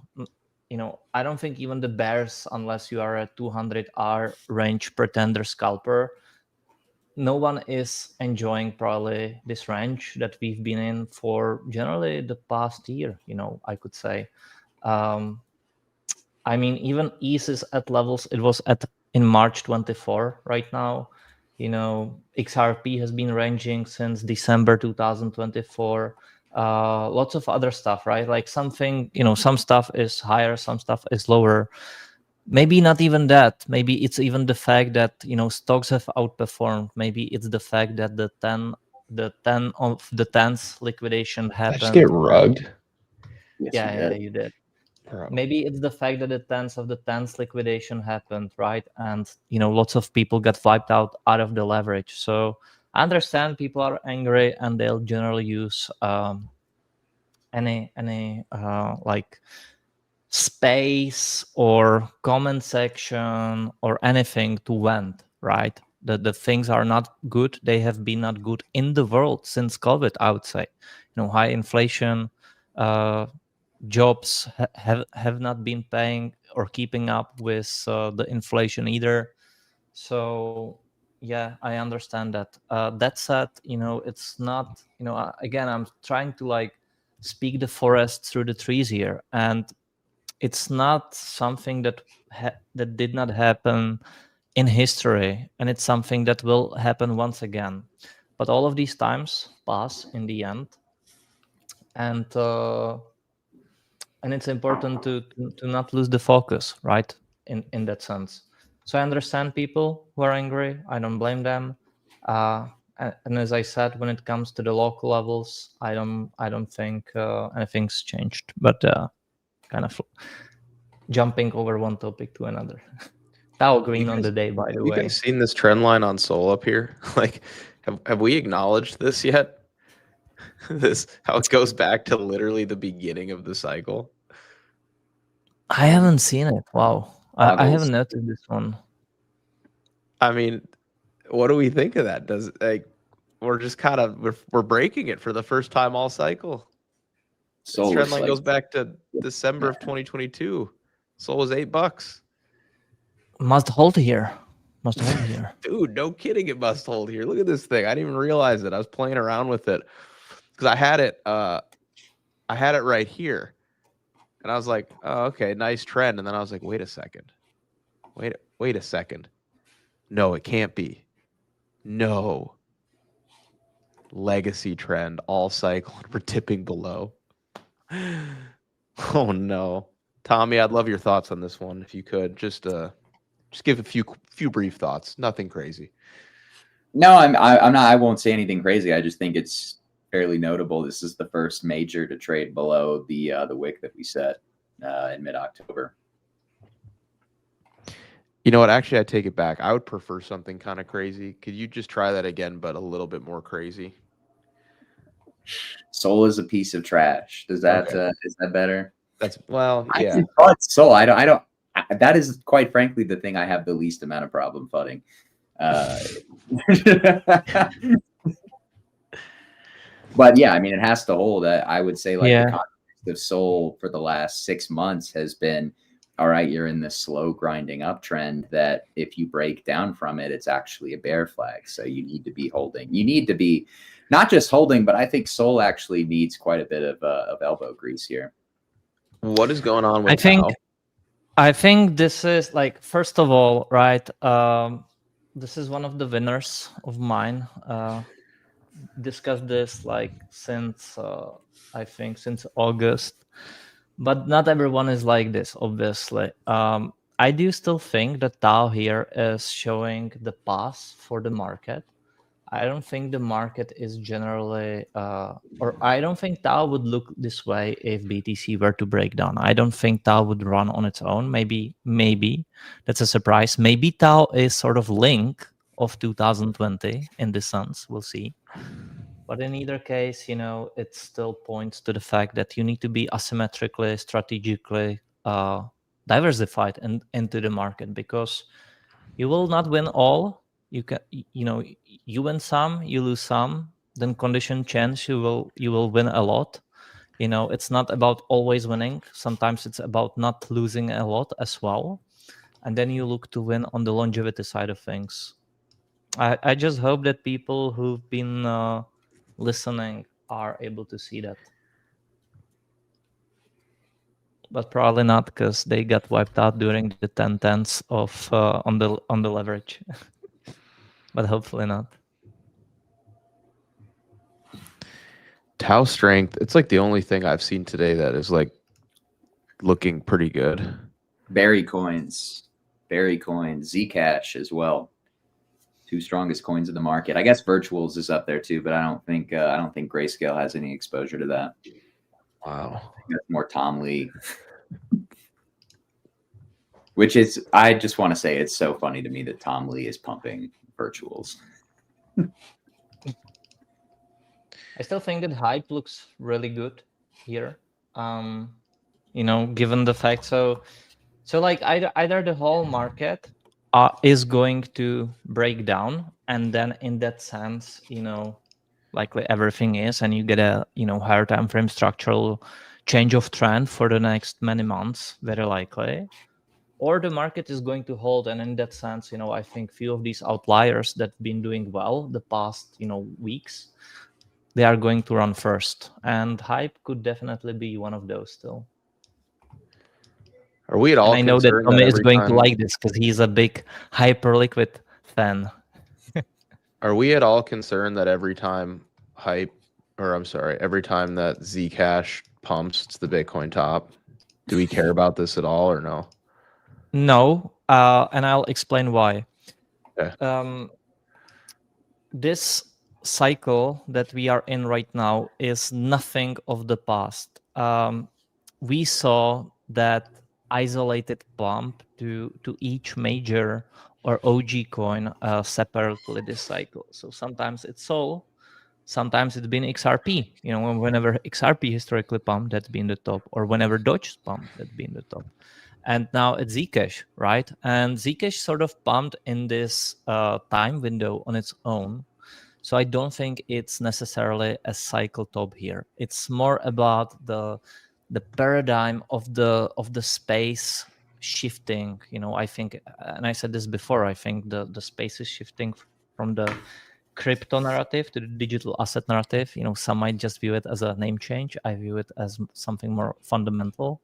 I don't think even the bears, unless you are a 200R range pretender scalper, no one is enjoying probably this range that we've been in for generally the past year, I could say. I mean, even ETH is at levels it was at in March 24 right now. XRP has been ranging since December 2024. Lots of other stuff, right? Like something, some stuff is higher, some stuff is lower. Maybe not even that. Maybe it's even the fact that stocks have outperformed. Maybe it's the fact that the 10 of the 10th liquidation Did I just happened. get rugged? Yes, Yeah, you did. Bro. Maybe it's the fact that the 10th of the 10th liquidation happened, right? And lots of people got wiped out of the leverage. So I understand people are angry and they'll generally use any like space or comment section or anything to vent, right? The things are not good. They have been not good in the world since COVID, I would say. High inflation, jobs have not been paying or keeping up with the inflation either. So yeah, I understand that. That said, it's not, again, I'm trying to like speak the forest through the trees here, and it's not something that that did not happen in history, and it's something that will happen once again. But all of these times pass in the end, and it's important to not lose the focus, right? In that sense. So I understand people who are angry. I don't blame them. And as I said, when it comes to the local levels, I don't think anything's changed. But kind of jumping over one topic to another. Tao green on the day, by the You way. guys seen this trend line on Sol up here? Like, have we acknowledged this yet? This how it goes back to literally the beginning of the cycle. I haven't seen it. Wow. I Boggles. haven't noticed this one. I mean, what do we think of that? Does we're just kind of we're breaking it for the first time all cycle. Sol This trend looks line like- goes back to December of 2022. Sol was $8. Must hold here. Must hold here. Dude, no kidding, it must hold here. Look at this thing. I didn't even realize it. I was playing around with it because I had it right here. And I was like, oh, okay, nice trend. And then I was like, wait a second. Wait a second. No, it can't be. No. Legacy trend, all cycle, we're tipping below. Oh no. Tommy, I'd love your thoughts on this one if you could. Just give a few brief thoughts. Nothing crazy. No, I'm not. I won't say anything crazy. I just think it's fairly notable. This is the first major to trade below the wick that we set in mid-October. You know what? Actually, I take it back. I would prefer something kind of crazy. Could you just try that again, but a little bit more crazy? Sol is a piece of trash. Does that is that better? That's yeah. Sol. I don't. That is quite frankly the thing I have the least amount of problem fudding. But yeah, I mean, it has to hold. I would say like the context of Sol for the last 6 months has been, all right, you're in this slow grinding uptrend that if you break down from it, it's actually a bear flag. So you need to be holding. You need to be not just holding, but I think Sol actually needs quite a bit of elbow grease here. What is going on with I think this is like, first of all, right? This is one of the winners of mine. Discussed this like since I think since August, but not everyone is like this, obviously. I do still think that Tao here is showing the path for the market. I don't think the market is generally, or I don't think Tao would look this way if BTC were to break down. I don't think Tao would run on its own. Maybe that's a surprise. Maybe Tao is sort of Link of 2020 in this sense. We'll see. But in either case, it still points to the fact that you need to be asymmetrically, strategically diversified into the market, because you will not win all. You win some, you lose some. Then condition change, you will win a lot. It's not about always winning. Sometimes it's about not losing a lot as well. And then you look to win on the longevity side of things. I just hope that people who've been listening are able to see that. But probably not, because they got wiped out during the 10/10s of on the leverage. But hopefully not. Tau strength, it's like the only thing I've seen today that is like looking pretty good. Berry coins, Zcash as well. 2 strongest coins in the market. I guess Virtuals is up there too, but I don't think Grayscale has any exposure to that. Wow. I think that's more Tom Lee. Which is, I just want to say, it's so funny to me that Tom Lee is pumping Virtuals. I still think that hype looks really good here. Given the fact, so like either the whole market is going to break down, and then in that sense, likely everything is, and you get a higher time frame structural change of trend for the next many months, very likely. Or the market is going to hold, and in that sense, I think few of these outliers that've been doing well the past weeks, they are going to run first, and hype could definitely be one of those still. Are we at all? And I know that Tommy is going to like this because he's a big Hyperliquid fan. Are we at all concerned that every time that Zcash pumps, it's the Bitcoin top? Do we care about this at all, or no? No, and I'll explain why. Okay. This cycle that we are in right now is nothing of the past. We saw that isolated pump to each major or OG coin separately this cycle. So sometimes it's Sol, sometimes it's been XRP. Whenever XRP historically pumped, that's been the top, or whenever Doge pumped, that's been the top. And now it's Zcash, right? And Zcash sort of pumped in this time window on its own. So I don't think it's necessarily a cycle top here. It's more about the paradigm of the space shifting. I think, and I said this before, I think the space is shifting from the crypto narrative to the digital asset narrative. Some might just view it as a name change. I view it as something more fundamental,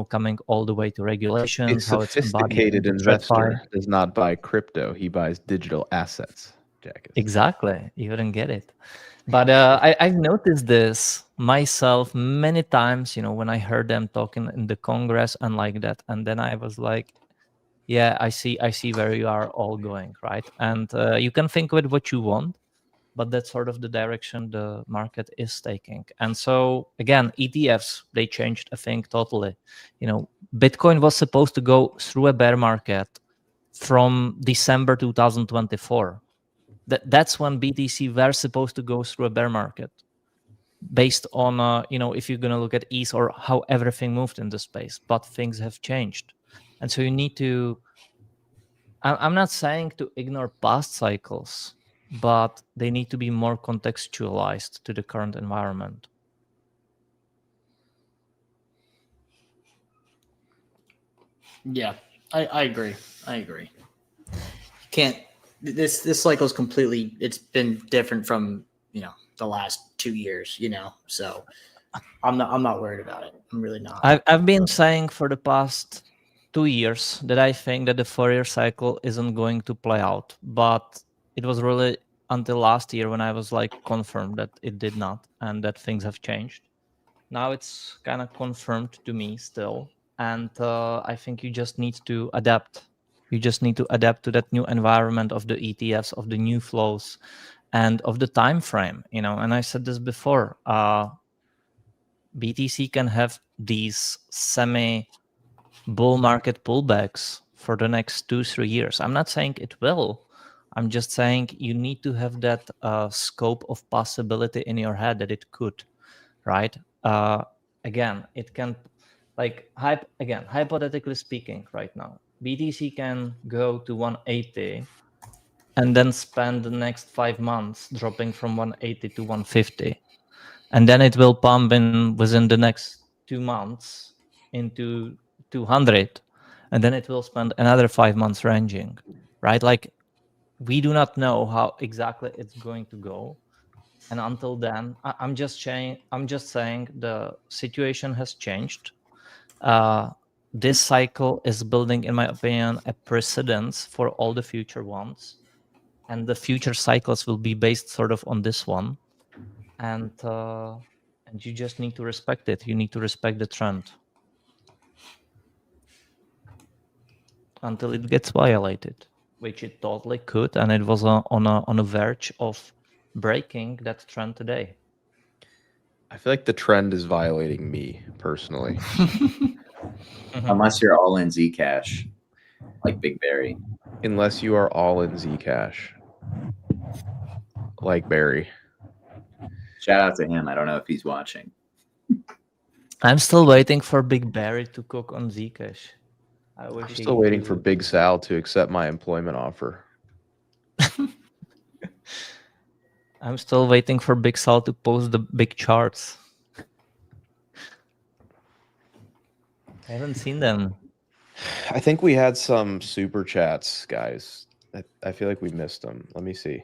coming all the way to A regulations, how it's embodied sophisticated into TradFi. investor does not buy crypto; he buys digital assets. Jackus. Exactly. You wouldn't get it. But I've noticed this myself many times, when I heard them talking in the Congress and like that. And then I was like, yeah, I see where you are all going, right? And you can think of it what you want, but that's sort of the direction the market is taking. And so again, ETFs, they changed, I think, totally. Bitcoin was supposed to go through a bear market from December 2024. That's when BTC were supposed to go through a bear market, based on if you're going to look at ETH or how everything moved in the space. But things have changed, and so you need to. I'm not saying to ignore past cycles, but they need to be more contextualized to the current environment. Yeah, I agree. Can't this cycle is completely. It's been different from the last 2 years. So I'm not worried about it. I'm really not. I've been saying for the past 2 years that I think that the Fourier cycle isn't going to play out, but it was really until last year when I was confirmed that it did not, and that things have changed. Now it's kind of confirmed to me still, and I think you just need to adapt. You just need to adapt to that new environment of the ETFs, of the new flows, and of the time frame. And I said this before. BTC can have these semi-bull market pullbacks for the next 2-3 years. I'm not saying it will. I'm just saying you need to have that scope of possibility in your head that it could, right? Again, it can, hypothetically speaking, right now, BTC can go to 180 and then spend the next 5 months dropping from 180 to 150. And then it will pump in within the next 2 months into 200. And then it will spend another 5 months ranging, right? We do not know how exactly it's going to go. And until then, I'm just saying the situation has changed. This cycle is building, in my opinion, a precedence for all the future ones. And the future cycles will be based sort of on this one. And you just need to respect it. You need to respect the trend until it gets violated, which it totally could, and it was on a verge of breaking that trend today. I feel like the trend is violating me personally. Unless you're all in Zcash, like Big Barry. Unless you are all in Zcash, like Barry. Shout out to him. I don't know if he's watching. I'm still waiting for Big Barry to cook on Zcash. I'm still waiting for Big Sal to accept my employment offer. I'm still waiting for Big Sal to post the big charts. I haven't seen them. I think we had some super chats, guys. I feel like we missed them. Let me see.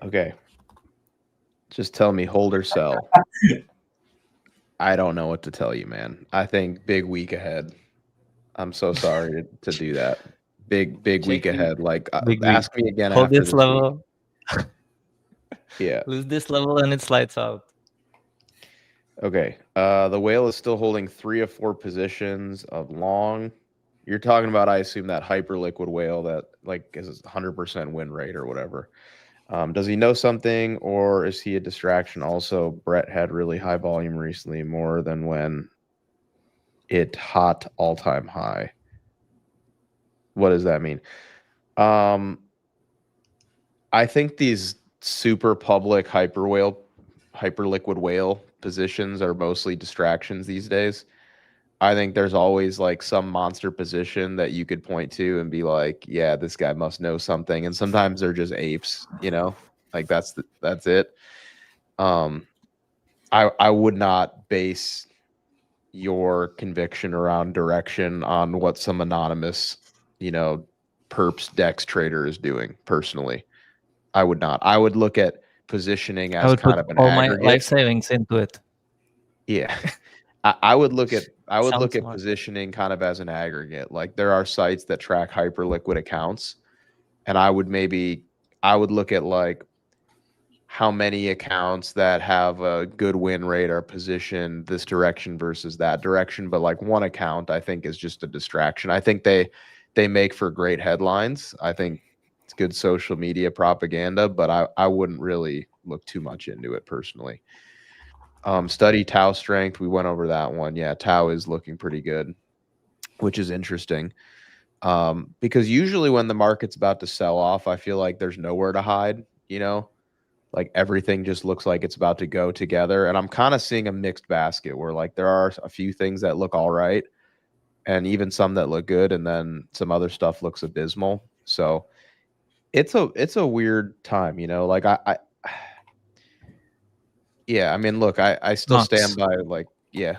Okay. Just tell me, hold or sell. I don't know what to tell you, man. I think big week ahead. I'm so sorry to do that. Big week ahead. Ask me again Hold after this level. Yeah. Lose this level and it slides out. Okay. The whale is still holding 3 of 4 positions of long. You're talking about, I assume, that hyper liquid whale that is 100% win rate or whatever. Does he know something, or is he a distraction? Also, Brett had really high volume recently, more than when it hot all-time high. What does that mean? I think these super public hyper liquid whale positions are mostly distractions these days. I think there's always some monster position that you could point to and be like, yeah, this guy must know something. And sometimes they're just apes, that's it. I would not base your conviction around direction on what some anonymous, perps dex trader is doing personally. I would not. I would look at positioning I as would put kind of an all my aggregate. life savings into it. Yeah. I would look at Sounds smart. positioning kind of as an aggregate. Like there are sites that track hyperliquid accounts, and I would look at like how many accounts that have a good win rate are positioned this direction versus that direction. But like one account, I think, is just a distraction. I think they make for great headlines. I think it's good social media propaganda, but I wouldn't really look too much into it personally. Study Tau strength. We went over that one. Yeah, Tau is looking pretty good, which is interesting. Because usually when the market's about to sell off, I feel like there's nowhere to hide, like everything just looks like it's about to go together. And I'm kind of seeing a mixed basket where like there are a few things that look all right and even some that look good, and then some other stuff looks abysmal. So it's a weird time, like yeah, I mean, look, I still Max, stand by like, yeah.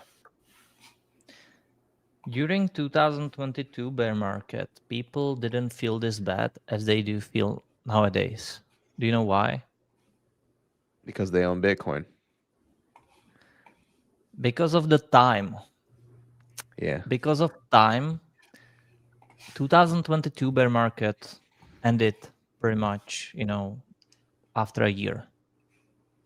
during 2022 bear market, people didn't feel this bad as they do feel nowadays. Do you know why? Because they own Bitcoin. Because of the time. Yeah. Because of time, 2022 bear market ended pretty much, after a year.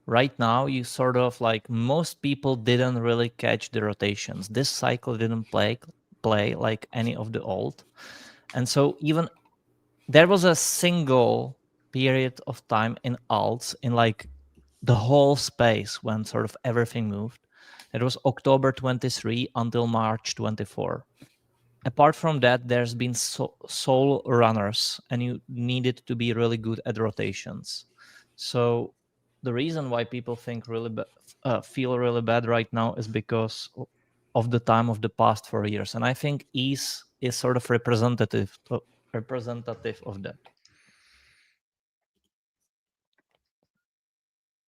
Right now, you sort of like most people didn't really catch the rotations. This cycle didn't play like any of the old. And so even there was a single period of time in alts in like the whole space when sort of everything moved. It was October 23 until March 24. Apart from that, there's been soul runners, and you needed to be really good at rotations. So the reason why people feel really bad right now is because of the time of the past 4 years, and I think ETH is sort of representative of that.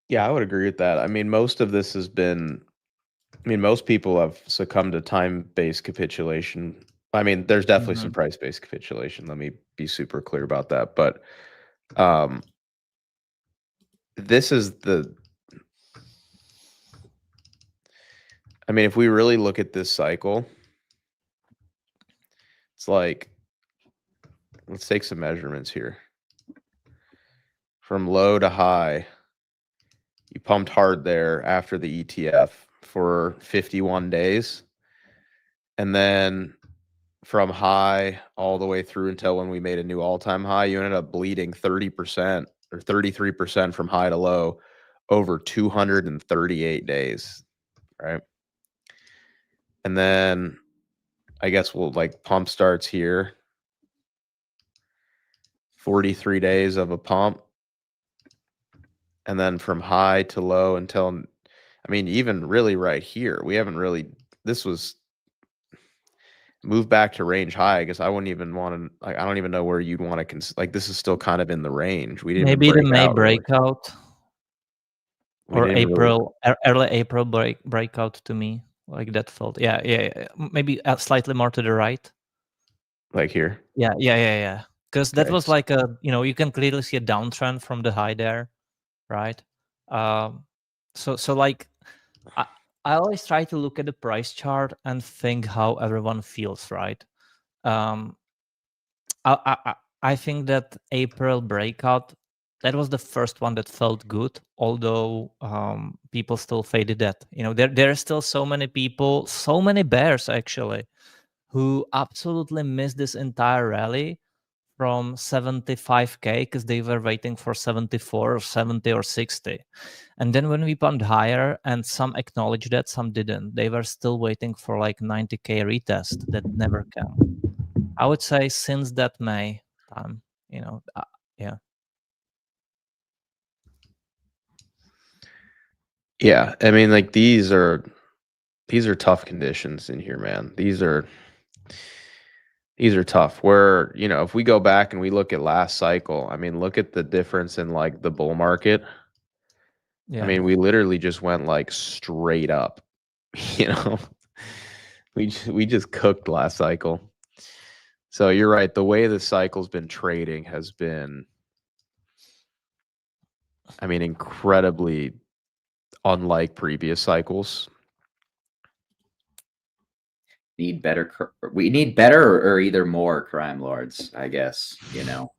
Yeah, I would agree with that. I mean, most of this has been, most people have succumbed to time-based capitulation. I mean, there's definitely some price-based capitulation. Let me be super clear about that. But this is if we really look at this cycle, it's like, let's take some measurements here. From low to high, you pumped hard there after the ETF for 51 days. And then from high all the way through until when we made a new all-time high, you ended up bleeding 30% or 33% from high to low over 238 days, right? And then I guess we'll like pump starts here. 43 days of a pump. And then from high to low until, even really right here, we haven't really, this was move back to range high. I guess I wouldn't even want to, like, I don't even know where you'd want to, like, this is still kind of in the range. We didn't maybe even the May breakout or April, early April breakout to me. Like that felt, yeah. Maybe slightly more to the right. Like here? Yeah. Because that was like you can clearly see a downtrend from the high there, right? So like, I always try to look at the price chart and think how everyone feels, right? I think that April breakout, that was the first one that felt good, although people still faded that. There are still so many people, so many bears actually, who absolutely missed this entire rally from 75K because they were waiting for 74 or 70 or 60. And then when we pumped higher, and some acknowledged that, some didn't, they were still waiting for like 90K retest that never came. I would say since that May time, yeah. Yeah, like these are tough conditions in here, man. These are tough. Where, if we go back and we look at last cycle, look at the difference in like the bull market. Yeah. We literally just went like straight up, We just cooked last cycle. So you're right. The way the cycle's been trading has been, I mean, incredibly unlike previous cycles. We need better or either more crime lords, I guess, you know.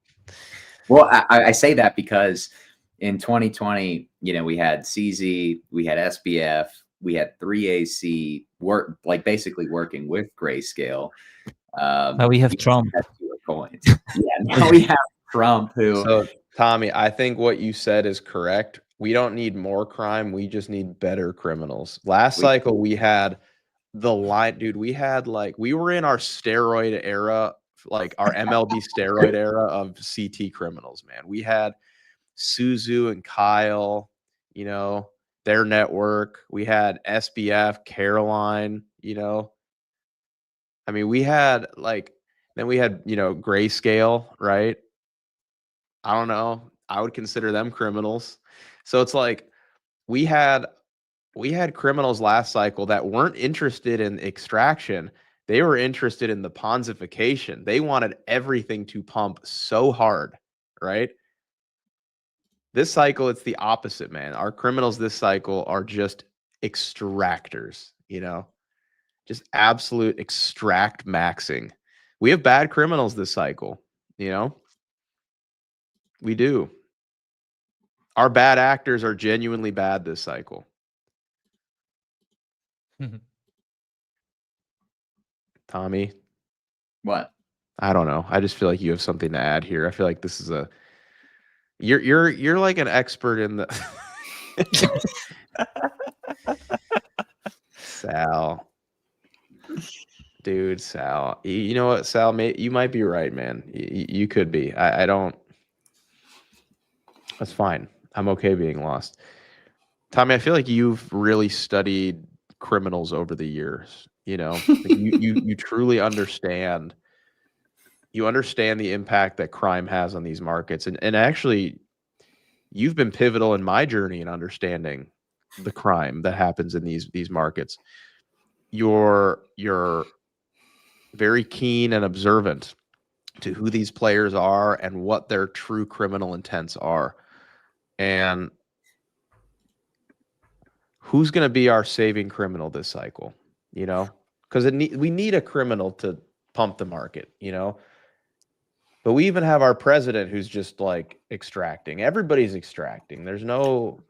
Well, I say that because in 2020, you know, we had CZ, we had SBF, we had 3AC basically working with Grayscale. Now we have Trump. Coins. Yeah, now we have Trump who. So Tommy, I think what you said is correct. We don't need more crime. We just need better criminals. Last cycle, we had the line, dude. We were in our steroid era, like our MLB steroid era of CT criminals, man. We had Suzu and Kyle, you know, their network. We had SBF, Caroline, you know. I mean, then we had, you know, Grayscale, right? I don't know. I would consider them criminals. So it's like we had criminals last cycle that weren't interested in extraction. They were interested in the ponzification. They wanted everything to pump so hard, right? This cycle, it's the opposite, man. Our criminals this cycle are just extractors, you know, just absolute extract maxing. We have bad criminals this cycle, you know. We do. Our bad actors are genuinely bad this cycle. Tommy, What? I don't know. I just feel like you have something to add here. I feel like this is you're like an expert in the Sal. Dude, Sal. You know what, Sal, you might be right, man. You could be. I don't. That's fine. I'm okay being lost. Tommy, I feel like you've really studied criminals over the years. You know, like you truly understand. You understand the impact that crime has on these markets, and actually, you've been pivotal in my journey in understanding the crime that happens in these markets. You're very keen and observant to who these players are and what their true criminal intents are. And who's going to be our saving criminal this cycle, you know? Because we need a criminal to pump the market, you know? But we even have our president who's just like extracting. Everybody's extracting. There's no...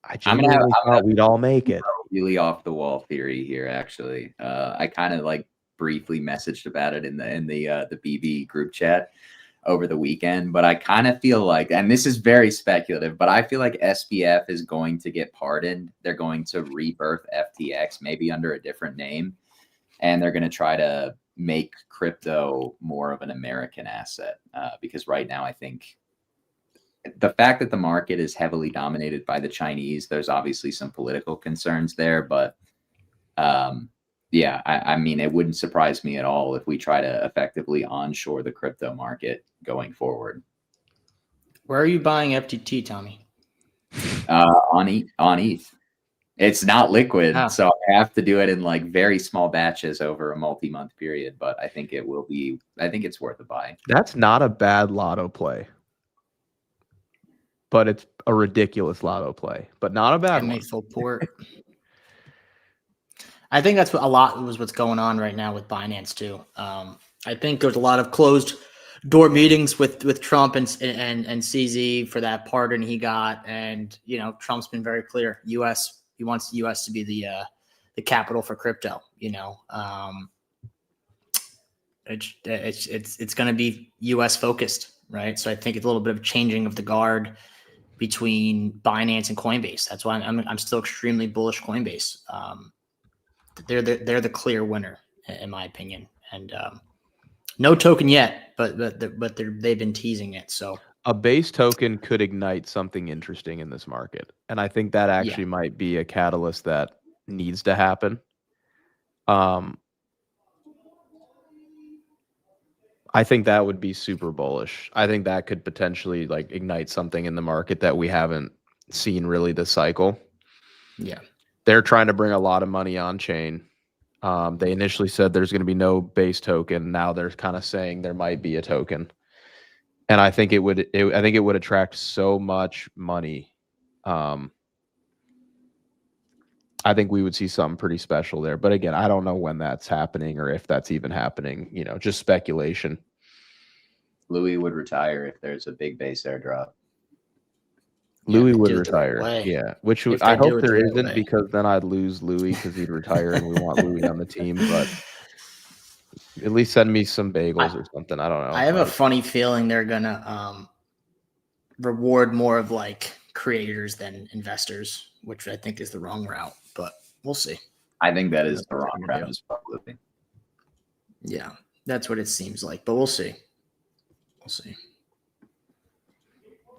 I genuinely thought we'd all make it. Really off the wall theory here, actually. I kind of like briefly messaged about it in the BB group chat over the weekend, but I kind of feel like, and this is very speculative, but I feel like SBF is going to get pardoned. They're going to rebirth FTX, maybe under a different name, and they're going to try to make crypto more of an American asset, because right now I think the fact that the market is heavily dominated by the Chinese, there's obviously some political concerns there, but yeah, I mean, it wouldn't surprise me at all if we try to effectively onshore the crypto market going forward. Where are you buying FTT, Tommy? On ETH. It's not liquid, so I have to do it in like very small batches over a multi-month period, but I think it's worth a buy. That's not a bad lotto play. But it's a ridiculous lotto play, but not a bad one. Full port. I think that's what's going on right now with Binance too. I think there's a lot of closed door meetings with Trump and CZ for that pardon he got, and you know Trump's been very clear. He wants the U.S. to be the capital for crypto. You know, it's going to be U.S. focused, right? So I think it's a little bit of changing of the guard between Binance and Coinbase. That's why I'm still extremely bullish Coinbase. They're the clear winner in my opinion, and no token yet, but they've been teasing it. So a base token could ignite something interesting in this market, and I think that actually might be a catalyst that needs to happen. I think that would be super bullish. I think that could potentially like ignite something in the market that we haven't seen really this cycle. Yeah. they're trying to bring a lot of money on chain. They initially said there's going to be no base token. Now they're kind of saying there might be a token, and I think it would attract so much money. I think we would see something pretty special there. But again, I don't know when that's happening or if that's even happening. Just speculation. Louis would retire if there's a big base airdrop. Louis would do it the right retire. way. Yeah, which If I they do hope it the there right isn't, way. because then I'd lose Louis because he'd retire and we want Louis on the team. But at least send me some bagels or something. I don't know. I have a funny feeling they're gonna reward more of like creators than investors, which I think is the wrong route. But we'll see. I think that is the wrong route as well, Louis. Yeah, that's what it seems like. But we'll see. We'll see.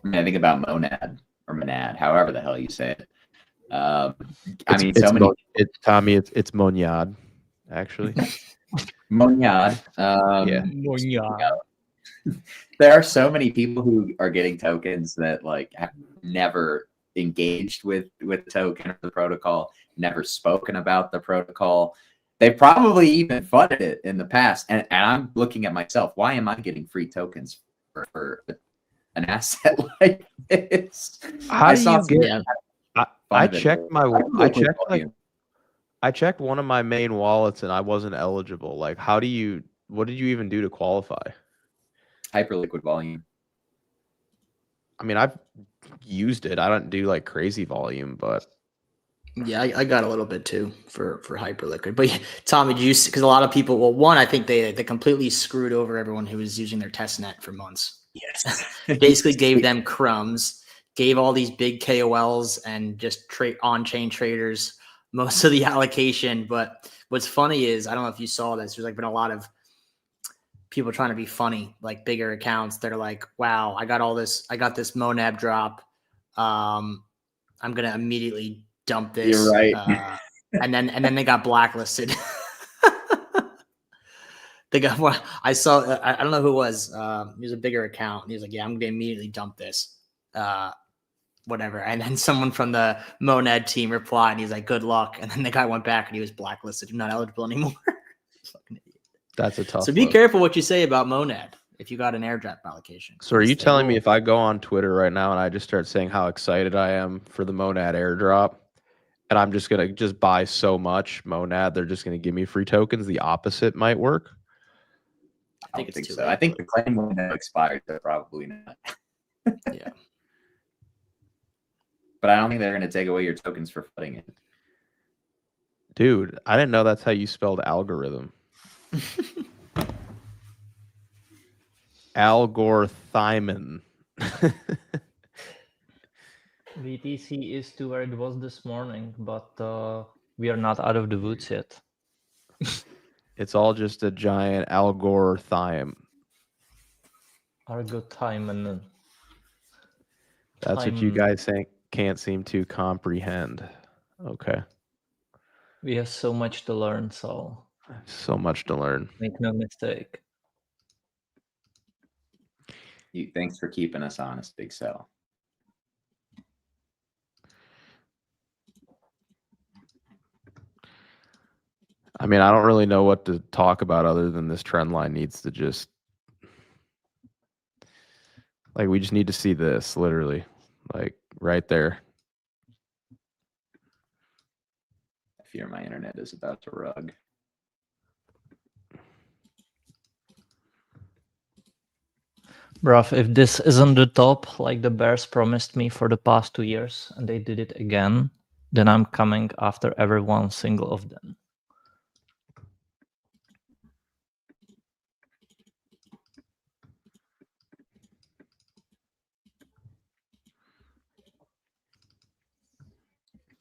I mean, I think about Monad or Monad, however the hell you say it. It's Monad, actually. Monad. Yeah. There are so many people who are getting tokens that like have never engaged with the token or the protocol, never spoken about the protocol. They probably even funded it in the past. And I'm looking at myself. Why am I getting free tokens for an asset like this? I checked one of my main wallets and I wasn't eligible. Like, what did you even do to qualify? Hyperliquid volume. I mean, I've used it. I don't do like crazy volume, but yeah, I got a little bit too for Hyperliquid. But yeah, Tommy, do you see? Because a lot of people, well, one, I think they completely screwed over everyone who was using their testnet for months. Yes. Basically gave them crumbs, gave all these big KOLs and just on-chain traders most of the allocation. But what's funny is, I don't know if you saw this, there's like been a lot of people trying to be funny, like bigger accounts that are like, wow, I got this Monad drop. I'm going to immediately dump this. You're right. And then they got blacklisted. They got one. I saw. I don't know who it was. He was a bigger account. He was like, "Yeah, I'm gonna immediately dump this, whatever." And then someone from the Monad team replied, and he's like, "Good luck." And then the guy went back, and he was blacklisted. He's not eligible anymore. Fucking idiot. That's a tough. So be careful what you say about Monad if you got an airdrop allocation. So are you telling me if I go on Twitter right now and I just start saying how excited I am for the Monad airdrop, and I'm just gonna buy so much Monad, they're just gonna give me free tokens? The opposite might work. I don't think so. I think the claim will have expired, so probably not. Yeah. But I don't think they're going to take away your tokens for flooding it. Dude, I didn't know that's how you spelled algorithm. Algorithmon. BTC is to where it was this morning, but we are not out of the woods yet. It's all just a giant algorithm. Argotimon. That's what you guys can't seem to comprehend. Okay. We have so much to learn, so so much to learn. Make no mistake. Thanks for keeping us honest, Big Cell. I mean, I don't really know what to talk about other than this trend line needs to just, like, we just need to see this literally, like right there. I fear my internet is about to rug. Bruv, if this isn't the top, like the Bears promised me for the past 2 years, and they did it again, then I'm coming after every one single of them.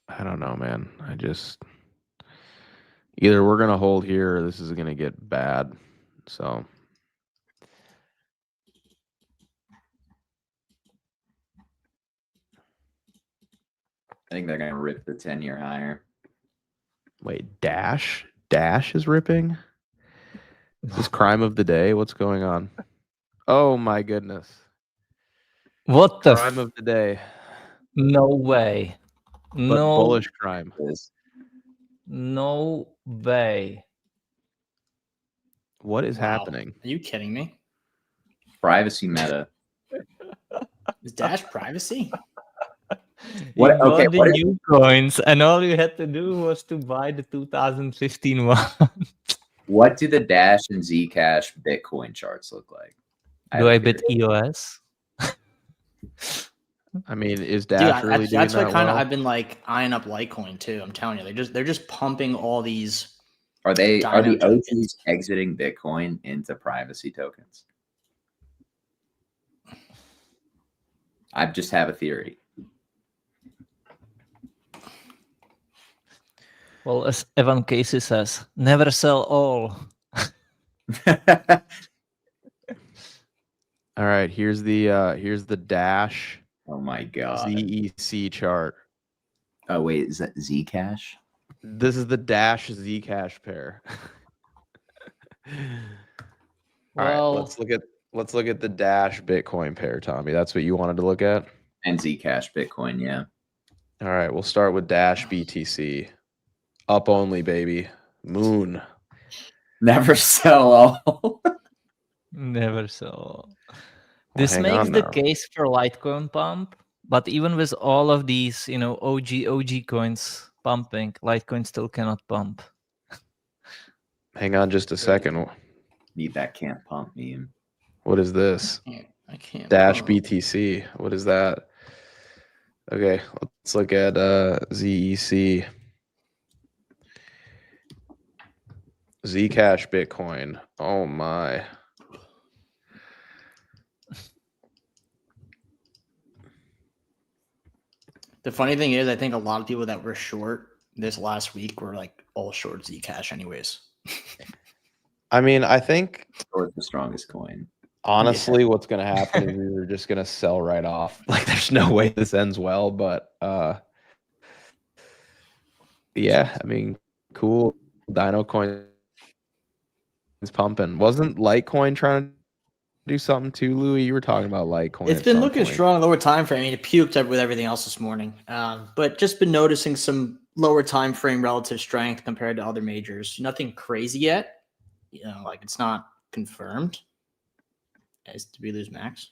I don't know, man. Either we're going to hold here or this is going to get bad. So I think they're going to rip the 10-year higher. Wait, Dash is ripping? Is this crime of the day? What's going on? Oh my goodness. What the crime of the day? No way. But No. bullish crime. No way. What is Wow. happening? Are you kidding me? Privacy meta. Is Dash privacy? What- You okay, bought the what is- new coins, and all you had to do was to buy the 2015 one. What do the Dash and Zcash Bitcoin charts look like? Do I have a bid theory. EOS? I mean, is Dude, Dash really doing that's why that kind of well? I've been like eyeing up Litecoin too. I'm telling you, they're just pumping all these. Are the Dino tokens. OGs exiting Bitcoin into privacy tokens? I just have a theory. Well, as Evan Casey says, never sell all. All right, here's the Dash Oh my god. ZEC chart. Oh wait, is that Zcash? This is the Dash Zcash pair. All right, Well, let's look at the Dash Bitcoin pair, Tommy. That's what you wanted to look at? And Zcash Bitcoin, yeah. All right, we'll start with Dash BTC. Up only, baby. Moon. Never sell all. never sell. Well, This hang makes on the now. case for Litecoin pump, but even with all of these, OG coins pumping, Litecoin still cannot pump. Hang on just a second. Need that can't pump meme. What is this? I can't. Dash pump. BTC. What is that? Okay, let's look at ZEC. Zcash Bitcoin. Oh my. The funny thing is, I think a lot of people that were short this last week were like all short Zcash, anyways. I mean, I think Or the strongest coin. honestly, what's going to happen is we're just going to sell right off. Like, there's no way this ends well, but yeah, I mean, cool. Dino coin is pumping. Wasn't Litecoin trying to do something too, Louis? You were talking about Litecoin. It's at been some looking point. strong lower time frame. I mean, it puked up with everything else this morning, but just been noticing some lower time frame relative strength compared to other majors. Nothing crazy yet. Like it's not confirmed. Did we lose Max?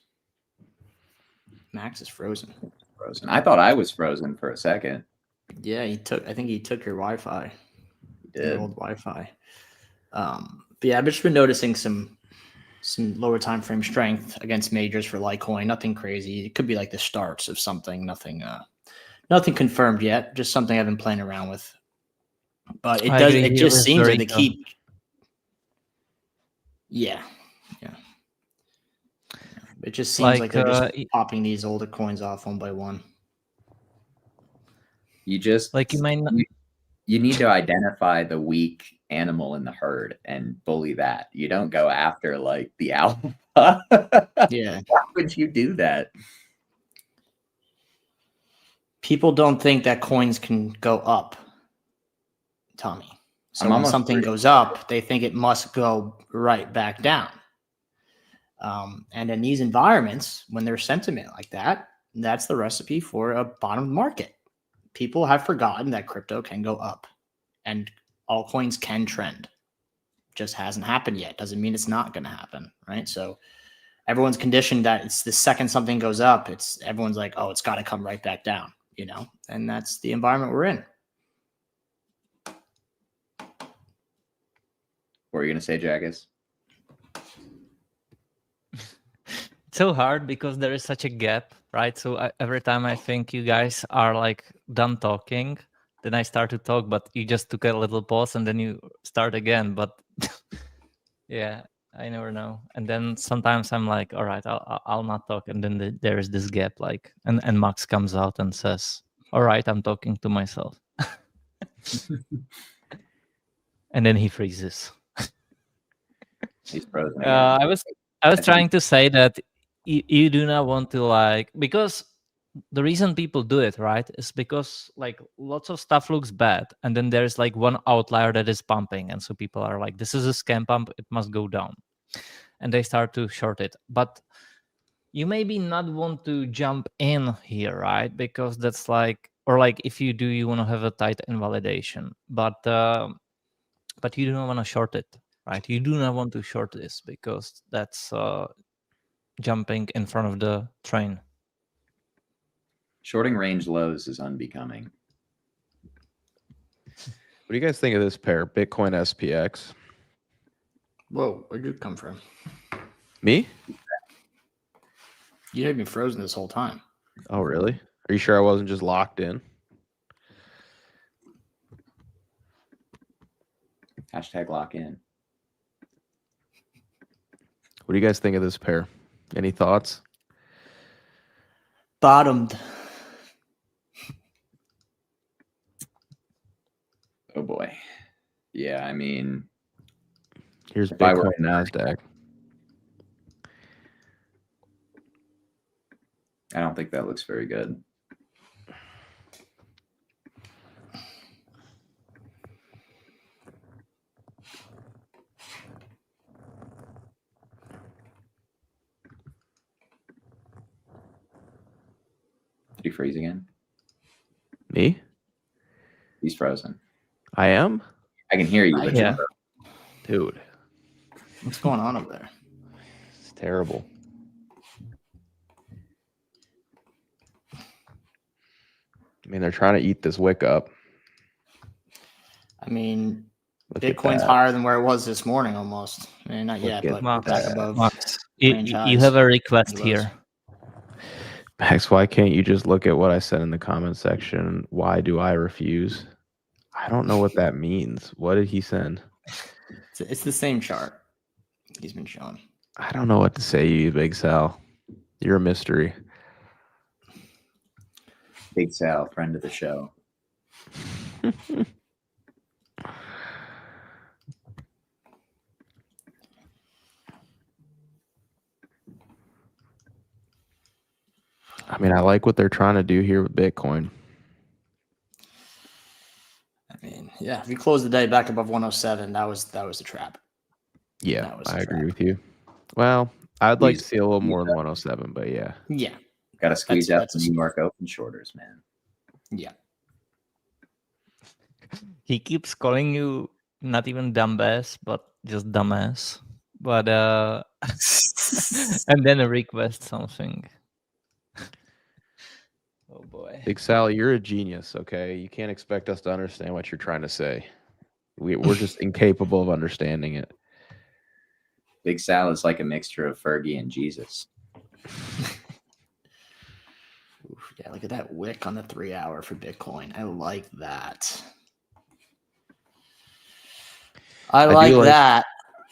Max is frozen. Frozen. I thought I was frozen for a second. Yeah, I think he took your Wi-Fi. He Your did. old Wi-Fi. But yeah, I've just been noticing some lower time frame strength against majors for Litecoin. Nothing crazy. It could be like the starts of something. Nothing confirmed yet. Just something I've been playing around with. But it I does. agree It here just with seems like they Dorico. keep. Yeah. It just seems like they're just popping these older coins off one by one. You just Like you might not. you need to identify the weak animal in the herd and bully that. You don't go after like the alpha. Yeah. Why would you do that? People don't think that coins can go up, Tommy. So I'm when almost something free. goes up, they think it must go right back down. And in these environments, when there's sentiment like that, that's the recipe for a bottom market. People have forgotten that crypto can go up and altcoins can trend. Just hasn't happened yet. Doesn't mean it's not going to happen, right? So everyone's conditioned that it's the second something goes up, everyone's like, oh, it's got to come right back down, and that's the environment we're in. What were you gonna say, Jackus? So hard because there is such a gap, right? So every time I think you guys are like done talking, then I start to talk, but you just took a little pause and then you start again. But yeah, I never know. And then sometimes I'm like, all right, I'll not talk. And then there is this gap, like, and Max comes out and says, all right, I'm talking to myself. And then he freezes. He's frozen again. I was trying to say that you do not want to because the reason people do it, right, is because like lots of stuff looks bad, and then there's like one outlier that is pumping, and so people are like, this is a scam pump, it must go down, and they start to short it. But you maybe not want to jump in here, right? Because that's like, or like if you do, you want to have a tight invalidation, but you do not want to short it, right? You do not want to short this because that's jumping in front of the train. Shorting range lows is unbecoming. What do you guys think of this pair, Bitcoin SPX? Whoa, where'd you come from? Me? You had been frozen this whole time. Oh, really? Are you sure I wasn't just locked in? Hashtag lock in. What do you guys think of this pair? Any thoughts? Bottomed. Oh boy. Yeah, I mean, Here's if I were- Bitcoin NASDAQ. I don't think that looks very good. Did he freeze again? Me? He's frozen. I am? I can hear you. Right. But Yeah. Dude, What's going on over there? it's terrible. I mean, they're trying to eat this wick up. I mean, Look at Bitcoin's that. higher than where it was this morning almost. I mean, not Look yet, at but Max, back that. above. Max, range you highs. have a request Lows. here. Max, why can't you just look at what I said in the comment section? Why do I refuse? I don't know what that means. What did he send? It's the same chart he's been showing. I don't know what to say, you big Sal. You're a mystery. Big Sal, friend of the show. I mean, I like what they're trying to do here with Bitcoin. I mean, yeah, if you close the day back above 107, that was a trap. Yeah, That was a I agree trap. with you. Well, I'd like to Please. see a little more than 107, but yeah. Yeah, Got to squeeze out That's the New York Open shorters, man. yeah. He keeps calling you not even dumbass, but just dumbass. But and then a request something. Oh boy. Big Sal, you're a genius, okay? You can't expect us to understand what you're trying to say. We're just incapable of understanding it. Big Sal is like a mixture of Fergie and Jesus. Oof, yeah, look at that wick on the 3 hour for Bitcoin. I like that. I do like like- that.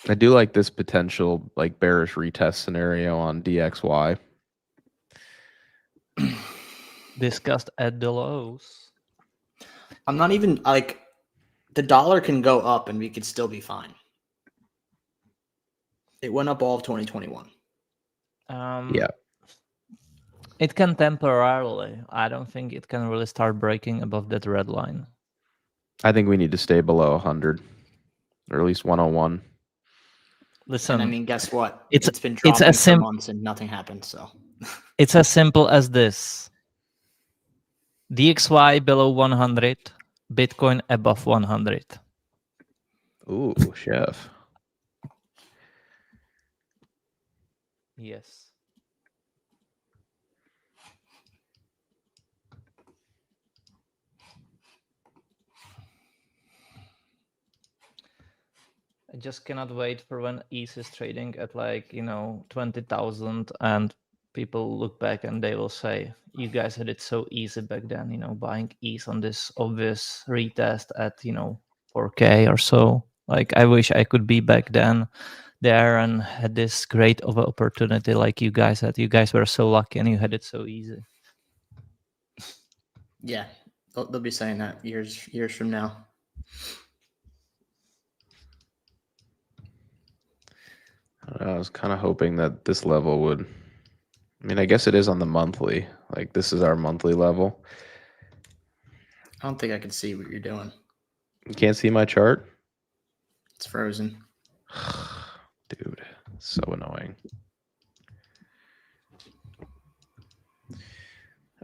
I do like this potential like bearish retest scenario on DXY. Discussed at the lows. I'm not even like the dollar can go up and we could still be fine. It went up all of 2021. Yeah. It can temporarily. I don't think it can really start breaking above that red line. I think we need to stay below 100 or at least 101. Listen, And I mean, guess what? it's- It's been it's dropping a for sim- months and nothing happened. So it's as simple as this. DXY below 100, Bitcoin above 100. Ooh, chef. Yes. I just cannot wait for when ETH is trading at 20,000 and people look back and they will say, you guys had it so easy back then, buying ETH on this obvious retest at, 4K or so. Like, I wish I could be back then there and had this great of an opportunity like you guys had. You guys were so lucky and you had it so easy. yeah, they'll be saying that years from now. I was kind of hoping that this level would. I mean, I guess it is on the monthly. Like, this is our monthly level. I don't think I can see what you're doing. You can't see my chart? It's frozen. Dude, so annoying.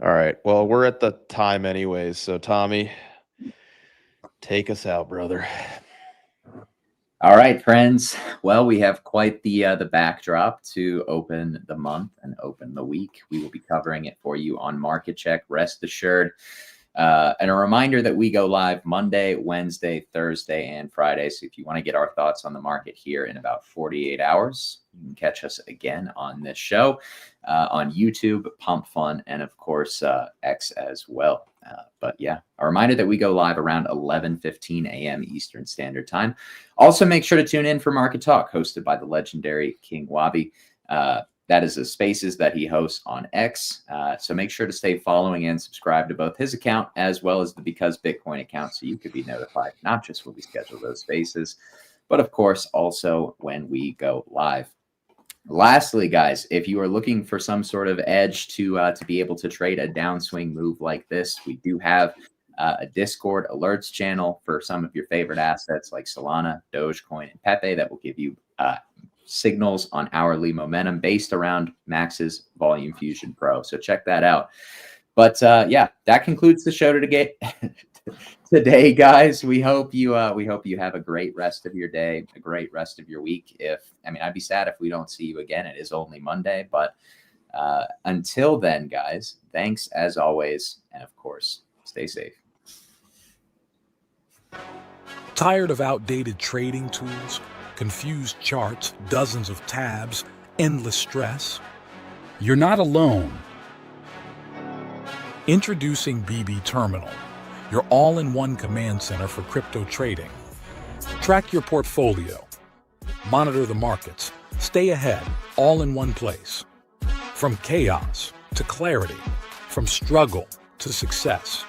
All right. Well, we're at the time anyways. So Tommy, take us out, brother. All right, friends. Well, we have quite the backdrop to open the month and open the week. We will be covering it for you on Market Check. Rest assured. And a reminder that we go live Monday, Wednesday, Thursday, and Friday. So if you want to get our thoughts on the market here in about 48 hours, you can catch us again on this show on YouTube, Pump Fun, and of course, X as well. But yeah, a reminder that we go live around 11:15 a.m. Eastern Standard Time. Also, make sure to tune in for Market Talk, hosted by the legendary King Wabi. That is the spaces that he hosts on X. So make sure to stay following and subscribe to both his account as well as the Because Bitcoin account so you could be notified, not just when we schedule those spaces, but of course also when we go live. Lastly, guys, if you are looking for some sort of edge to be able to trade a downswing move like this, we do have a Discord alerts channel for some of your favorite assets like Solana, Dogecoin, and Pepe that will give you signals on hourly momentum based around Max's Volume Fusion Pro. So check that out. But yeah, that concludes the show today, guys. We hope you have a great rest of your day, a great rest of your week. I'd be sad if we don't see you again. It is only Monday, but until then, guys, thanks as always, and of course, stay safe. Tired of outdated trading tools, confused charts, dozens of tabs, endless stress? You're not alone. Introducing BB Terminal, your all-in-one command center for crypto trading. Track your portfolio, monitor the markets, stay ahead, all in one place. From chaos to clarity, from struggle to success.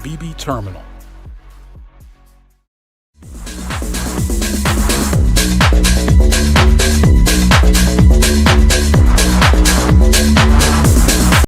BB Terminal.